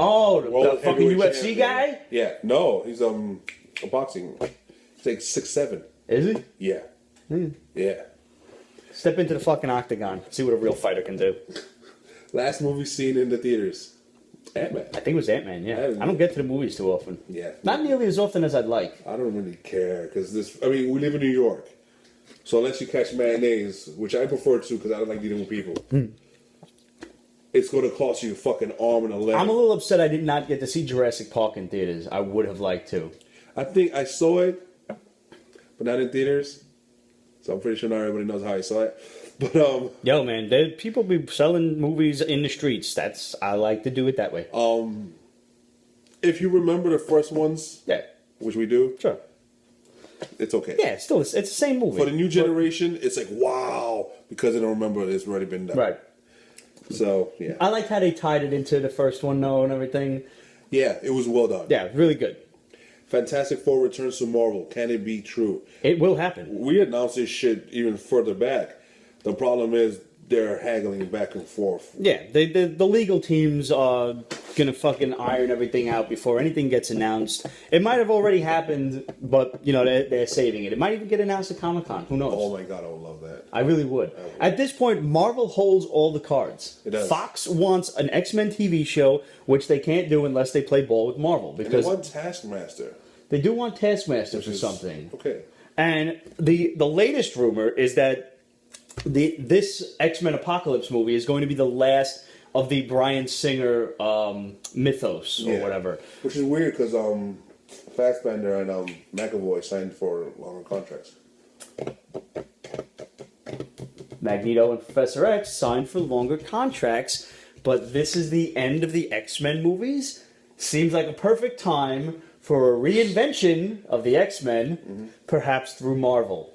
[SPEAKER 1] Oh, the fucking UFC guy?
[SPEAKER 2] Yeah, no, he's a boxing. He's like 6'7".
[SPEAKER 1] Is he?
[SPEAKER 2] Yeah. Yeah.
[SPEAKER 1] Step into the fucking octagon. See what a real fighter can do.
[SPEAKER 2] Last movie seen in the theaters. Ant-Man.
[SPEAKER 1] I think it was Ant-Man, yeah. I don't get to the movies too often.
[SPEAKER 2] Yeah.
[SPEAKER 1] Not nearly as often as I'd like.
[SPEAKER 2] I don't really care, because we live in New York. So unless you catch matinees, which I prefer to because I don't like dealing with people, it's going to cost you a fucking arm and a leg.
[SPEAKER 1] I'm a little upset I did not get to see Jurassic Park in theaters. I would have liked to.
[SPEAKER 2] I think I saw it, but not in theaters. So I'm pretty sure not everybody knows how I saw it. But
[SPEAKER 1] yo, man, people be selling movies in the streets. I like to do it that way.
[SPEAKER 2] If you remember the first ones,
[SPEAKER 1] yeah,
[SPEAKER 2] which we do,
[SPEAKER 1] sure,
[SPEAKER 2] it's okay.
[SPEAKER 1] Yeah, it's the same movie.
[SPEAKER 2] For the new generation, it's like wow because they don't remember it's already been done.
[SPEAKER 1] Right.
[SPEAKER 2] So yeah,
[SPEAKER 1] I liked how they tied it into the first one, though, and everything.
[SPEAKER 2] Yeah, it was well done.
[SPEAKER 1] Yeah, really good.
[SPEAKER 2] Fantastic Four returns to Marvel. Can it be true?
[SPEAKER 1] It will happen.
[SPEAKER 2] We announced this shit even further back. The problem is they're haggling back and forth.
[SPEAKER 1] Yeah, the legal teams are gonna fucking iron everything out before anything gets announced. It might have already happened, but they're saving it. It might even get announced at Comic-Con. Who knows?
[SPEAKER 2] Oh my god, I would love that.
[SPEAKER 1] I really would. At this point, Marvel holds all the cards.
[SPEAKER 2] It does.
[SPEAKER 1] Fox wants an X-Men TV show, which they can't do unless they play ball with Marvel. Because
[SPEAKER 2] they want Taskmaster.
[SPEAKER 1] They do want Taskmaster for something.
[SPEAKER 2] Okay. And
[SPEAKER 1] the latest rumor is that this X-Men Apocalypse movie is going to be the last of the Bryan Singer mythos or whatever.
[SPEAKER 2] Which is weird because Fassbender and McAvoy signed for longer contracts.
[SPEAKER 1] Magneto and Professor X signed for longer contracts, but this is the end of the X-Men movies. Seems like a perfect time for a reinvention of the X-Men, perhaps through Marvel.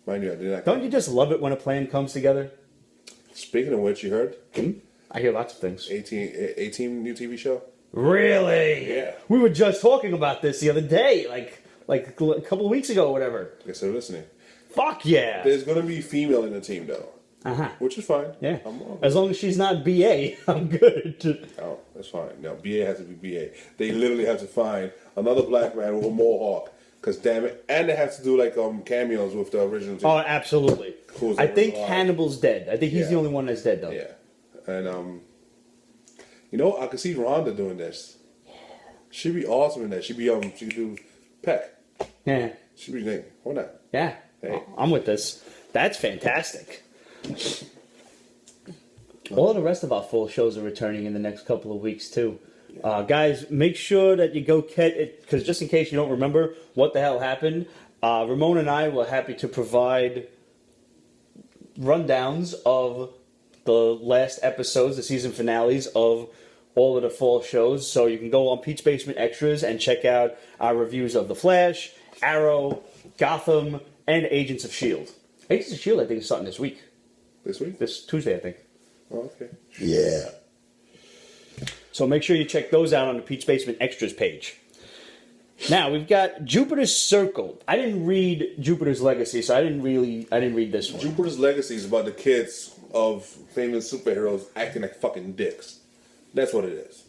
[SPEAKER 2] Mind you, I did not.
[SPEAKER 1] Don't you just love it when a plan comes together?
[SPEAKER 2] Speaking of which, you heard?
[SPEAKER 1] I hear lots of things.
[SPEAKER 2] 18 new TV show?
[SPEAKER 1] Really?
[SPEAKER 2] Yeah.
[SPEAKER 1] We were just talking about this the other day, like a couple of weeks ago or whatever.
[SPEAKER 2] I guess they're listening.
[SPEAKER 1] Fuck yeah.
[SPEAKER 2] There's going to be female in the team, though. which is fine.
[SPEAKER 1] Yeah. As long as she's not BA, I'm good.
[SPEAKER 2] Oh, that's fine. Now, BA has to be BA. They literally have to find another black man with a mohawk. Because damn it, and they have to do like cameos with the original team.
[SPEAKER 1] Oh, absolutely. I think Hannibal's dead. I think he's the only one that's dead though.
[SPEAKER 2] Yeah, and you know, I could see Rhonda doing this. She'd be awesome in that. She could do Peck.
[SPEAKER 1] Yeah.
[SPEAKER 2] She'd be like, why not?
[SPEAKER 1] Yeah.
[SPEAKER 2] Hey.
[SPEAKER 1] I'm with this. That's fantastic. All of the rest of our full shows are returning in the next couple of weeks too. Guys, make sure that you go catch it, because just in case you don't remember what the hell happened, Ramon and I were happy to provide rundowns of the last episodes, the season finales of all of the fall shows. So you can go on Pete's Basement Extras and check out our reviews of The Flash, Arrow, Gotham, and Agents of S.H.I.E.L.D. Agents of S.H.I.E.L.D. I think is starting this week.
[SPEAKER 2] This week?
[SPEAKER 1] This Tuesday, I think.
[SPEAKER 2] Oh, okay.
[SPEAKER 3] Yeah.
[SPEAKER 1] So make sure you check those out on the Pete's Basement Extras page. Now, we've got Jupiter's Circle. I didn't read Jupiter's Legacy, so I didn't read this one.
[SPEAKER 2] Jupiter's Legacy is about the kids of famous superheroes acting like fucking dicks. That's what it is.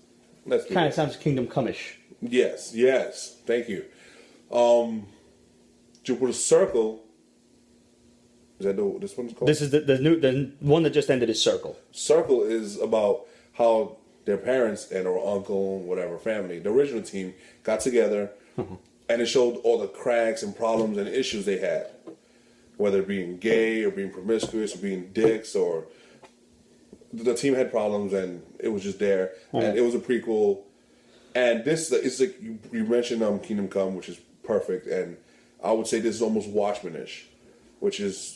[SPEAKER 1] Kind of sounds Kingdom Come-ish.
[SPEAKER 2] Yes. Thank you. Jupiter's Circle. Is that this one's called?
[SPEAKER 1] This is the one that just ended is Circle.
[SPEAKER 2] Circle is about how their parents and or uncle, whatever family, the original team, got together, and it showed all the cracks and problems and issues they had, whether being gay or being promiscuous or being dicks, or the team had problems and it was just there, and it was a prequel. And this is like you mentioned Kingdom Come, which is perfect, and I would say this is almost Watchmen-ish.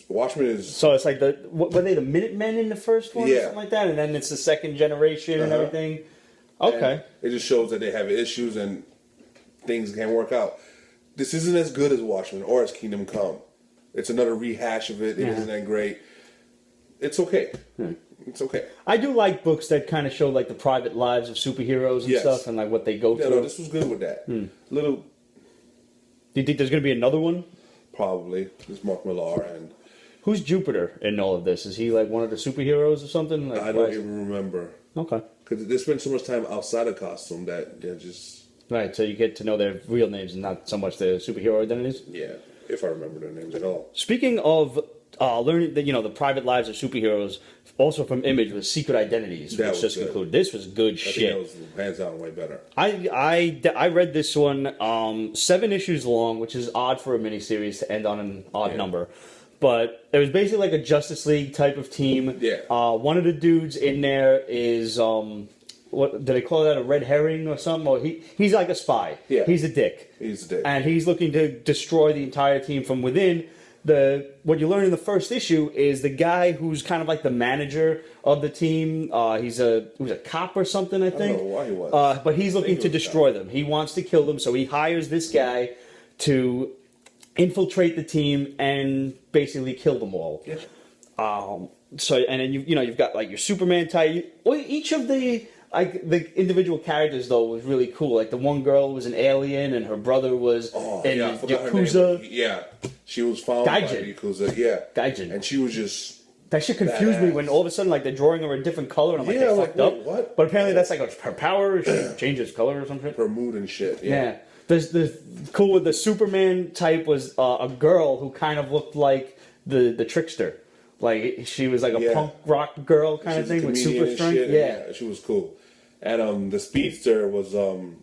[SPEAKER 2] Watchmen is...
[SPEAKER 1] So it's like were they the Minutemen in the first one or something like that? And then it's the second generation and everything? Okay.
[SPEAKER 2] And it just shows that they have issues and things can't work out. This isn't as good as Watchmen or as Kingdom Come. It's another rehash of it. It isn't that great. It's okay. It's okay.
[SPEAKER 1] I do like books that kind of show like the private lives of superheroes and stuff and like what they go through.
[SPEAKER 2] No, this was good with that. Do
[SPEAKER 1] you think there's going to be another one?
[SPEAKER 2] Probably. It's Mark Millar. And
[SPEAKER 1] who's Jupiter in all of this? Is he like one of the superheroes or something? Like,
[SPEAKER 2] I don't even remember.
[SPEAKER 1] Okay.
[SPEAKER 2] Because they spend so much time outside of costume that they're just...
[SPEAKER 1] Right, so you get to know their real names and not so much their superhero identities?
[SPEAKER 2] Yeah, if I remember their names at all.
[SPEAKER 1] Speaking of learning the private lives of superheroes, also from Image was Secret Identities, which just concluded. This was good shit.
[SPEAKER 2] I think that was hands down way better.
[SPEAKER 1] I read this one 7 issues long, which is odd for a miniseries to end on an odd number. But it was basically like a Justice League type of team.
[SPEAKER 2] Yeah.
[SPEAKER 1] One of the dudes in there is what do they call that, a red herring or something? Or he's like a spy.
[SPEAKER 2] Yeah.
[SPEAKER 1] He's a dick.
[SPEAKER 2] He's a dick.
[SPEAKER 1] And he's looking to destroy the entire team from within. What you learn in the first issue is the guy who's kind of like the manager of the team. He was a cop or something, I think.
[SPEAKER 2] I don't know why he was.
[SPEAKER 1] But he's looking to destroy them. He wants to kill them, so he hires this guy to infiltrate the team and basically kill them all.
[SPEAKER 2] Yeah.
[SPEAKER 1] So and then you've got like your Superman type. Each of the individual characters though was really cool. Like the one girl was an alien, and her brother was in Yakuza.
[SPEAKER 2] Yeah, she was found by Yakuza. Yeah,
[SPEAKER 1] Gaijin.
[SPEAKER 2] And she was just
[SPEAKER 1] that shit confused me when all of a sudden like they're drawing her a different color, and I'm like, they fucked up.
[SPEAKER 2] What?
[SPEAKER 1] But apparently that's like her power. She changes color or something.
[SPEAKER 2] Her mood and shit.
[SPEAKER 1] Yeah. The cool with the Superman type was a girl who kind of looked like the trickster. Like she was like a punk rock girl kind of thing with super strength.
[SPEAKER 2] Yeah, she was cool. And the speedster was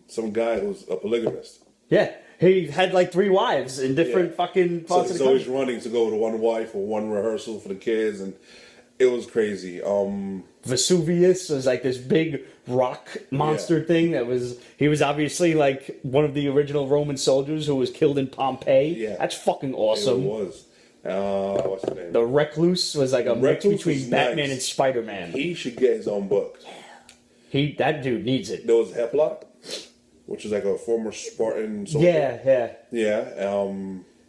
[SPEAKER 2] some guy who was a polygamist.
[SPEAKER 1] Yeah, he had like 3 wives in different fucking parts of the country.
[SPEAKER 2] So he's always running to go to one wife or one rehearsal for the kids, and it was crazy.
[SPEAKER 1] Vesuvius was like this big rock monster thing he was obviously like one of the original Roman soldiers who was killed in Pompeii.
[SPEAKER 2] Yeah.
[SPEAKER 1] That's fucking awesome.
[SPEAKER 2] It was. What's his name?
[SPEAKER 1] The Recluse was like a mix between Batman and Spider-Man.
[SPEAKER 2] He should get his own book.
[SPEAKER 1] That dude needs it.
[SPEAKER 2] There was Heplock, which is like a former Spartan soldier. Yeah.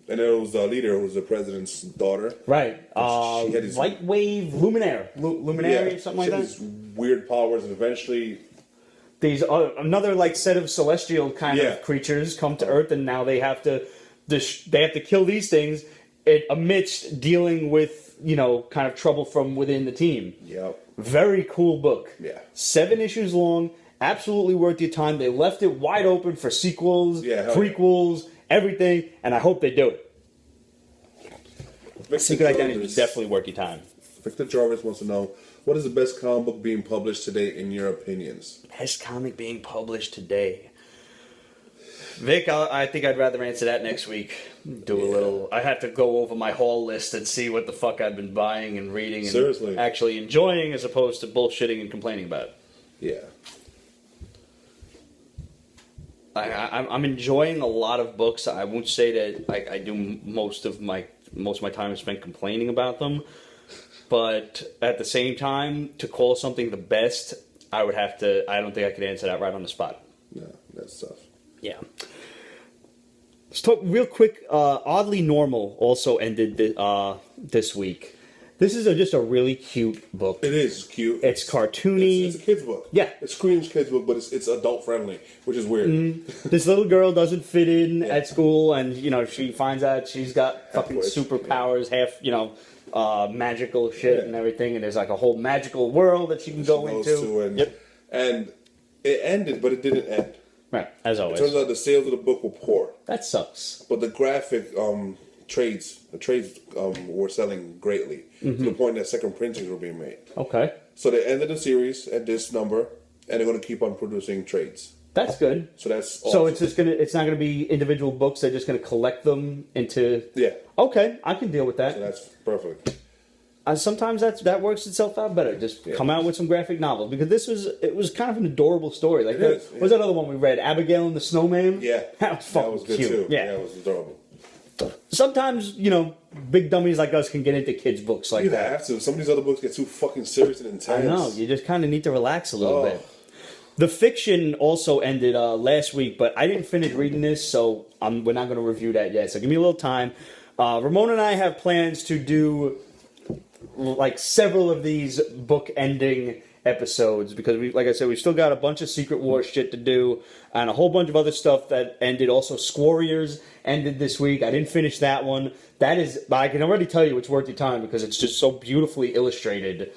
[SPEAKER 2] And there was the leader, who was the president's daughter.
[SPEAKER 1] Right.
[SPEAKER 2] She had these
[SPEAKER 1] Light Wave Luminaire. Luminary, something like that?
[SPEAKER 2] She had these weird powers, and eventually...
[SPEAKER 1] These another like set of celestial kind of creatures come to Earth, and now they have to kill these things amidst dealing with kind of trouble from within the team.
[SPEAKER 2] Yep.
[SPEAKER 1] Very cool book.
[SPEAKER 2] Yeah.
[SPEAKER 1] 7 issues long. Absolutely worth your time. They left it wide open for sequels, prequels, everything, and I hope they do it. Secret Identities is definitely worth your time.
[SPEAKER 2] Victor Jarvis wants to know, what is the best comic book being published today in your opinions?
[SPEAKER 1] Best comic being published today. Vic, I think I'd rather answer that next week. Do a little... I have to go over my haul list and see what the fuck I've been buying and reading and actually enjoying as opposed to bullshitting and complaining about.
[SPEAKER 2] Yeah.
[SPEAKER 1] I'm enjoying a lot of books. I won't say that I do most of my time is spent complaining about them, but at the same time, to call something the best, I would have to. I don't think I could answer that right on the spot.
[SPEAKER 2] No, that's tough.
[SPEAKER 1] Yeah. Let's talk real quick. Oddly Normal also ended this week. This is just a really cute book.
[SPEAKER 2] It is cute.
[SPEAKER 1] It's cartoony.
[SPEAKER 2] It's a kid's book.
[SPEAKER 1] Yeah.
[SPEAKER 2] It screams kid's book, but it's adult friendly, which is weird.
[SPEAKER 1] This little girl doesn't fit in at school, and she finds out she's got fucking superpowers, half magical shit and everything, and there's like a whole magical world that she can go into.
[SPEAKER 2] And it ended, but it didn't end.
[SPEAKER 1] Right, as always.
[SPEAKER 2] It turns out the sales of the book were poor.
[SPEAKER 1] That sucks.
[SPEAKER 2] But the graphic trades were selling greatly to the point that second printings were being made.
[SPEAKER 1] Okay.
[SPEAKER 2] So they ended the series at this number, and they're going to keep on producing trades.
[SPEAKER 1] That's good.
[SPEAKER 2] So that's awesome.
[SPEAKER 1] So it's not gonna be individual books. They're just gonna collect them into.
[SPEAKER 2] Yeah.
[SPEAKER 1] Okay, I can deal with that.
[SPEAKER 2] So that's perfect.
[SPEAKER 1] Sometimes that works itself out better. Just come out with some graphic novels, because it was kind of an adorable story. Like what was that other one we read? Abigail and the Snowman.
[SPEAKER 2] Yeah,
[SPEAKER 1] that was fucking
[SPEAKER 2] good
[SPEAKER 1] cute.
[SPEAKER 2] too.
[SPEAKER 1] Yeah,
[SPEAKER 2] it was adorable.
[SPEAKER 1] Sometimes big dummies like us can get into kids' books like that.
[SPEAKER 2] You have to. Some of these other books get too fucking serious and intense.
[SPEAKER 1] I know. You just kind of need to relax a little bit. The fiction also ended last week, but I didn't finish reading this, so we're not going to review that yet. So give me a little time. Ramon and I have plans to do like several of these book ending episodes, because like I said, we've still got a bunch of Secret Wars shit to do and a whole bunch of other stuff that ended. Also, Squarriors ended this week. I didn't finish that one. But I can already tell you it's worth your time because it's just so beautifully illustrated.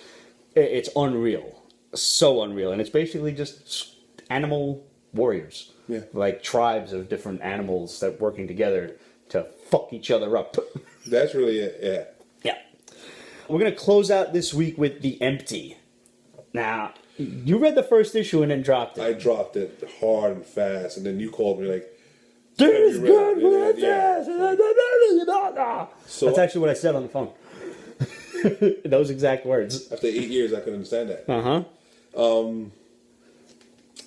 [SPEAKER 1] It's unreal. So unreal. And it's basically just animal warriors.
[SPEAKER 2] Yeah.
[SPEAKER 1] Like tribes of different animals that working together to fuck each other up.
[SPEAKER 2] That's really it, yeah.
[SPEAKER 1] Yeah. We're going to close out this week with The Empty. Now, you read the first issue and then dropped it.
[SPEAKER 2] I dropped it hard and fast, and then you called me like,
[SPEAKER 1] "This is good."
[SPEAKER 2] So
[SPEAKER 1] that's actually what I said on the phone. Those exact words.
[SPEAKER 2] After 8 years, I could understand that.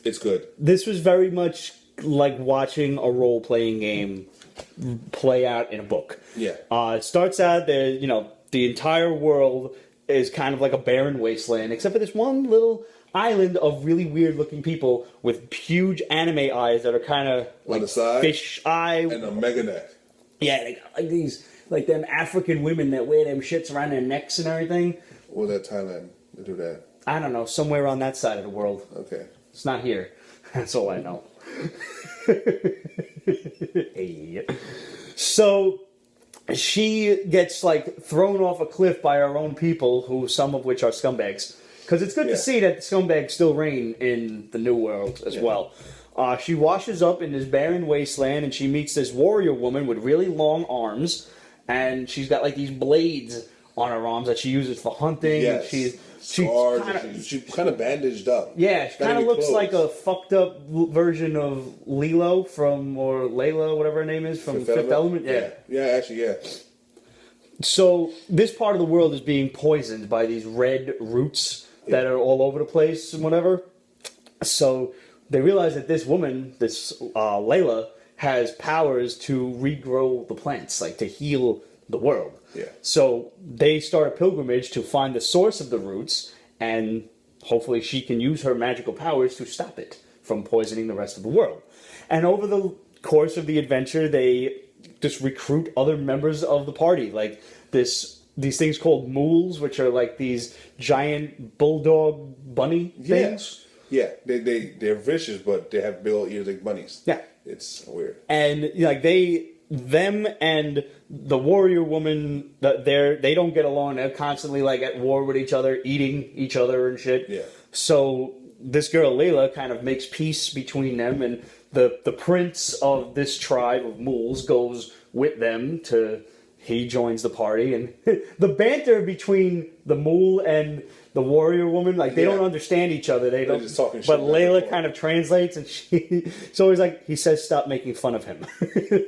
[SPEAKER 2] It's good.
[SPEAKER 1] This was very much like watching a role-playing game play out in a book.
[SPEAKER 2] Yeah.
[SPEAKER 1] It starts out there, the entire world is kind of like a barren wasteland, except for this one little island of really weird-looking people with huge anime eyes that are kind of like
[SPEAKER 2] on the side,
[SPEAKER 1] fish eye
[SPEAKER 2] and a mega neck.
[SPEAKER 1] Yeah, they got like these, like them African women that wear them shits around their necks and everything.
[SPEAKER 2] Or that Thailand, they do that.
[SPEAKER 1] I don't know, somewhere on that side of the world.
[SPEAKER 2] Okay.
[SPEAKER 1] It's not here. That's all I know. Hey. So she gets like thrown off a cliff by her own people, who some of which are scumbags. Because it's good to see that the scumbags still reign in the New World as well. She washes up in this barren wasteland, and she meets this warrior woman with really long arms, and she's got like these blades on her arms that she uses for hunting.
[SPEAKER 2] Yes.
[SPEAKER 1] She's
[SPEAKER 2] kind of bandaged up.
[SPEAKER 1] Yeah, she kind of looks like a fucked up version of Layla, whatever her name is, from Fifth Element.
[SPEAKER 2] Yeah, actually, yeah.
[SPEAKER 1] So this part of the world is being poisoned by these red roots that are all over the place and whatever. So they realize that this woman, this Layla, has powers to regrow the plants, like to heal the world.
[SPEAKER 2] Yeah.
[SPEAKER 1] So they start a pilgrimage to find the source of the roots, and hopefully she can use her magical powers to stop it from poisoning the rest of the world. And over the course of the adventure, they just recruit other members of the party, like these things called mools, which are like these giant bulldog bunny things.
[SPEAKER 2] Yeah, they're vicious, but they have bill ears like bunnies.
[SPEAKER 1] Yeah.
[SPEAKER 2] It's weird.
[SPEAKER 1] And like they them and the warrior woman, they don't get along. They're constantly like at war with each other, eating each other and shit.
[SPEAKER 2] Yeah.
[SPEAKER 1] So this girl Layla kind of makes peace between them, and the prince of this tribe of mules goes with them to. He joins the party, and the banter between the mule and the warrior woman, like they don't understand each other. They're
[SPEAKER 2] just talking shit.
[SPEAKER 1] But Layla kind of translates, and she's always like, he says, "Stop making fun of him."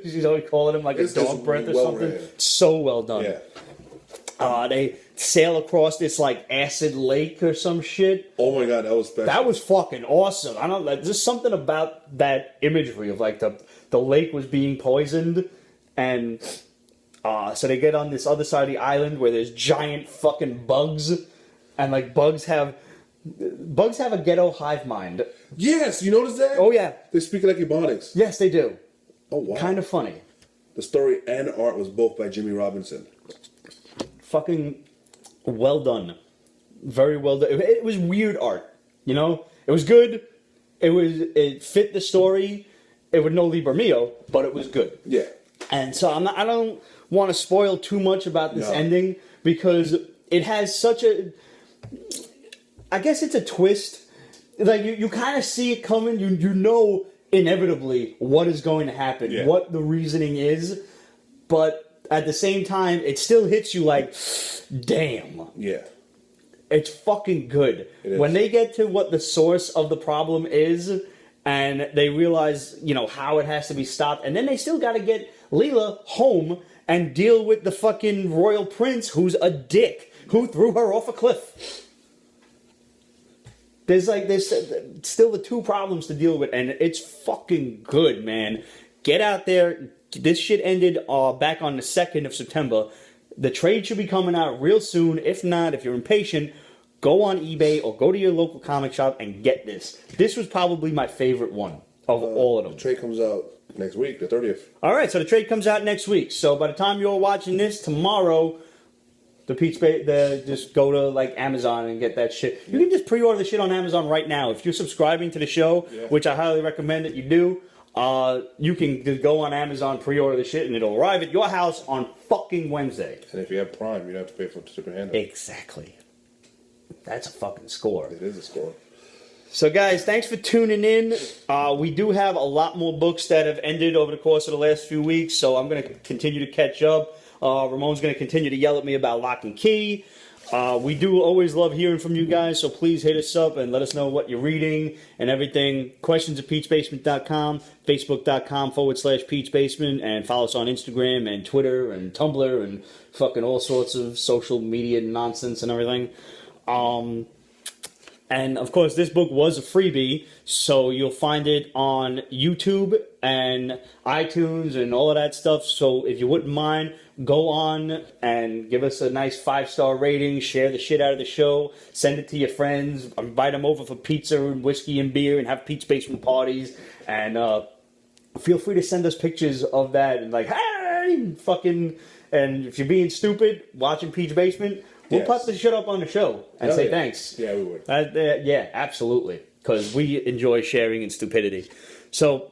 [SPEAKER 1] She's always calling him like a dog breath or something. So well done.
[SPEAKER 2] Yeah.
[SPEAKER 1] They sail across this like acid lake or some shit.
[SPEAKER 2] Oh my god, that was special.
[SPEAKER 1] That was fucking awesome. I don't like. There's something about that imagery of like the lake was being poisoned, and. So they get on this other side of the island where there's giant fucking bugs, and like bugs have a ghetto hive mind.
[SPEAKER 2] Yes, you notice that?
[SPEAKER 1] Oh yeah,
[SPEAKER 2] they speak like Ebonics.
[SPEAKER 1] Yes, they do.
[SPEAKER 2] Oh wow,
[SPEAKER 1] kind of funny.
[SPEAKER 2] The story and art was both by Jimmy Robinson.
[SPEAKER 1] Fucking well done, very well done. It was weird art, you know. It was good. It fit the story. It was no Liber Mio, but it was good.
[SPEAKER 2] Yeah.
[SPEAKER 1] And so I don't want to spoil too much about this ending because it has such a, I guess it's a twist. Like you kind of see it coming. You know inevitably what is going to happen, what the reasoning is, but at the same time, it still hits you like, damn.
[SPEAKER 2] Yeah.
[SPEAKER 1] It's fucking good. When they get to what the source of the problem is, and they realize, you know, how it has to be stopped, and then they still got to get Leela home and deal with the fucking royal prince who's a dick, who threw her off a cliff. There's still the two problems to deal with, and it's fucking good, man. Get out there. This shit ended back on the 2nd of September. The trade should be coming out real soon. If not, if you're impatient, go on eBay or go to your local comic shop and get this. This was probably my favorite one of all of them.
[SPEAKER 2] The trade comes out next week, the 30th.
[SPEAKER 1] All right, so the trade comes out next week. So by the time you're watching this, tomorrow, just go to like Amazon and get that shit. You can just pre-order the shit on Amazon right now. If you're subscribing to the show, which I highly recommend that you do, you can just go on Amazon, pre-order the shit, and it'll arrive at your house on fucking Wednesday.
[SPEAKER 2] And if you have Prime, you don't have to pay for the shipping handle.
[SPEAKER 1] Exactly. That's a fucking score.
[SPEAKER 2] It is a score.
[SPEAKER 1] So guys, thanks for tuning in. We do have a lot more books that have ended over the course of the last few weeks, so I'm going to continue to catch up. Ramon's going to continue to yell at me about Lock and Key. We do always love hearing from you guys, so please hit us up and let us know what you're reading and everything. Questions at peachbasement.com, facebook.com/peachbasement, and follow us on Instagram and Twitter and Tumblr and fucking all sorts of social media nonsense and everything. And of course, this book was a freebie, so you'll find it on YouTube and iTunes and all of that stuff. So if you wouldn't mind, go on and give us a nice 5-star rating, share the shit out of the show, send it to your friends, invite them over for pizza and whiskey and beer and have Peach Basement parties. And feel free to send us pictures of that and like, hey, fucking, and if you're being stupid, watching Peach Basement, we'll put the shit up on the show and say thanks.
[SPEAKER 2] Yeah, we would.
[SPEAKER 1] Yeah, absolutely. Because we enjoy sharing and stupidity. So,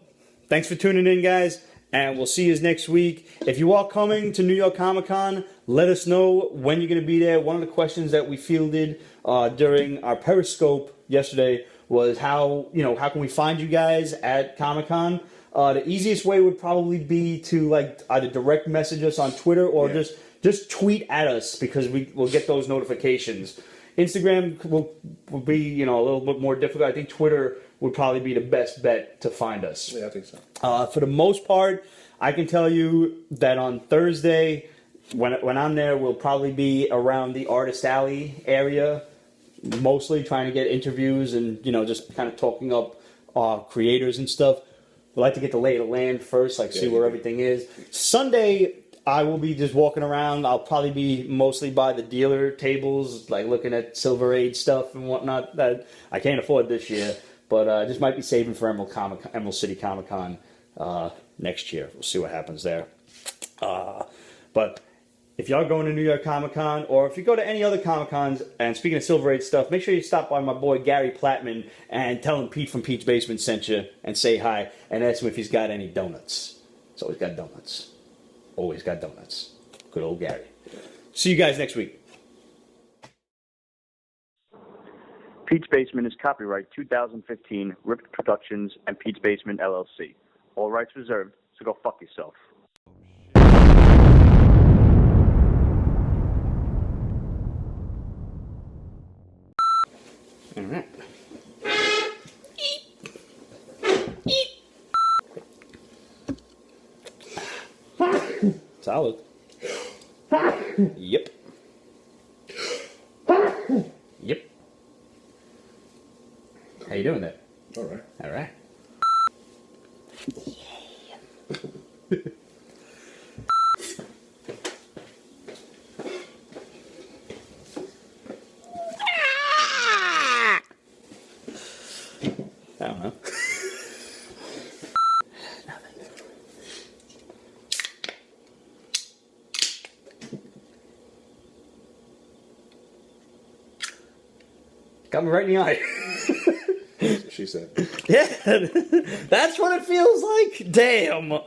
[SPEAKER 1] thanks for tuning in, guys. And we'll see you next week. If you are coming to New York Comic Con, let us know when you're going to be there. One of the questions that we fielded during our Periscope yesterday was how can we find you guys at Comic Con? The easiest way would probably be to like either direct message us on Twitter or just tweet at us because we'll get those notifications. Instagram will be a little bit more difficult. I think Twitter would probably be the best bet to find us.
[SPEAKER 2] Yeah, I think so.
[SPEAKER 1] For the most part, I can tell you that on Thursday, when I'm there, we'll probably be around the Artist Alley area, mostly trying to get interviews and just kind of talking up creators and stuff. We like to get the lay of the land first, see where everything is. Sunday, I will be just walking around. I'll probably be mostly by the dealer tables, like looking at Silver Age stuff and whatnot that I can't afford this year. But I just might be saving for Emerald City Comic Con next year. We'll see what happens there. But if y'all going to New York Comic Con, or if you go to any other Comic Cons, and speaking of Silver Age stuff, make sure you stop by my boy Gary Plattman and tell him Pete from Peach Basement sent you and say hi and ask him if he's got any donuts. He's always got donuts. Always got donuts. Good old Gary. See you guys next week.
[SPEAKER 3] Pete's Basement is copyright 2015, Ripped Productions and Pete's Basement LLC. All rights reserved, so go fuck yourself.
[SPEAKER 1] All right. Solid. Yep. Yep. How you doing there?
[SPEAKER 2] All right.
[SPEAKER 1] All right. I don't know. Got me right in the eye.
[SPEAKER 2] She said.
[SPEAKER 1] Yeah, that's what it feels like. Damn.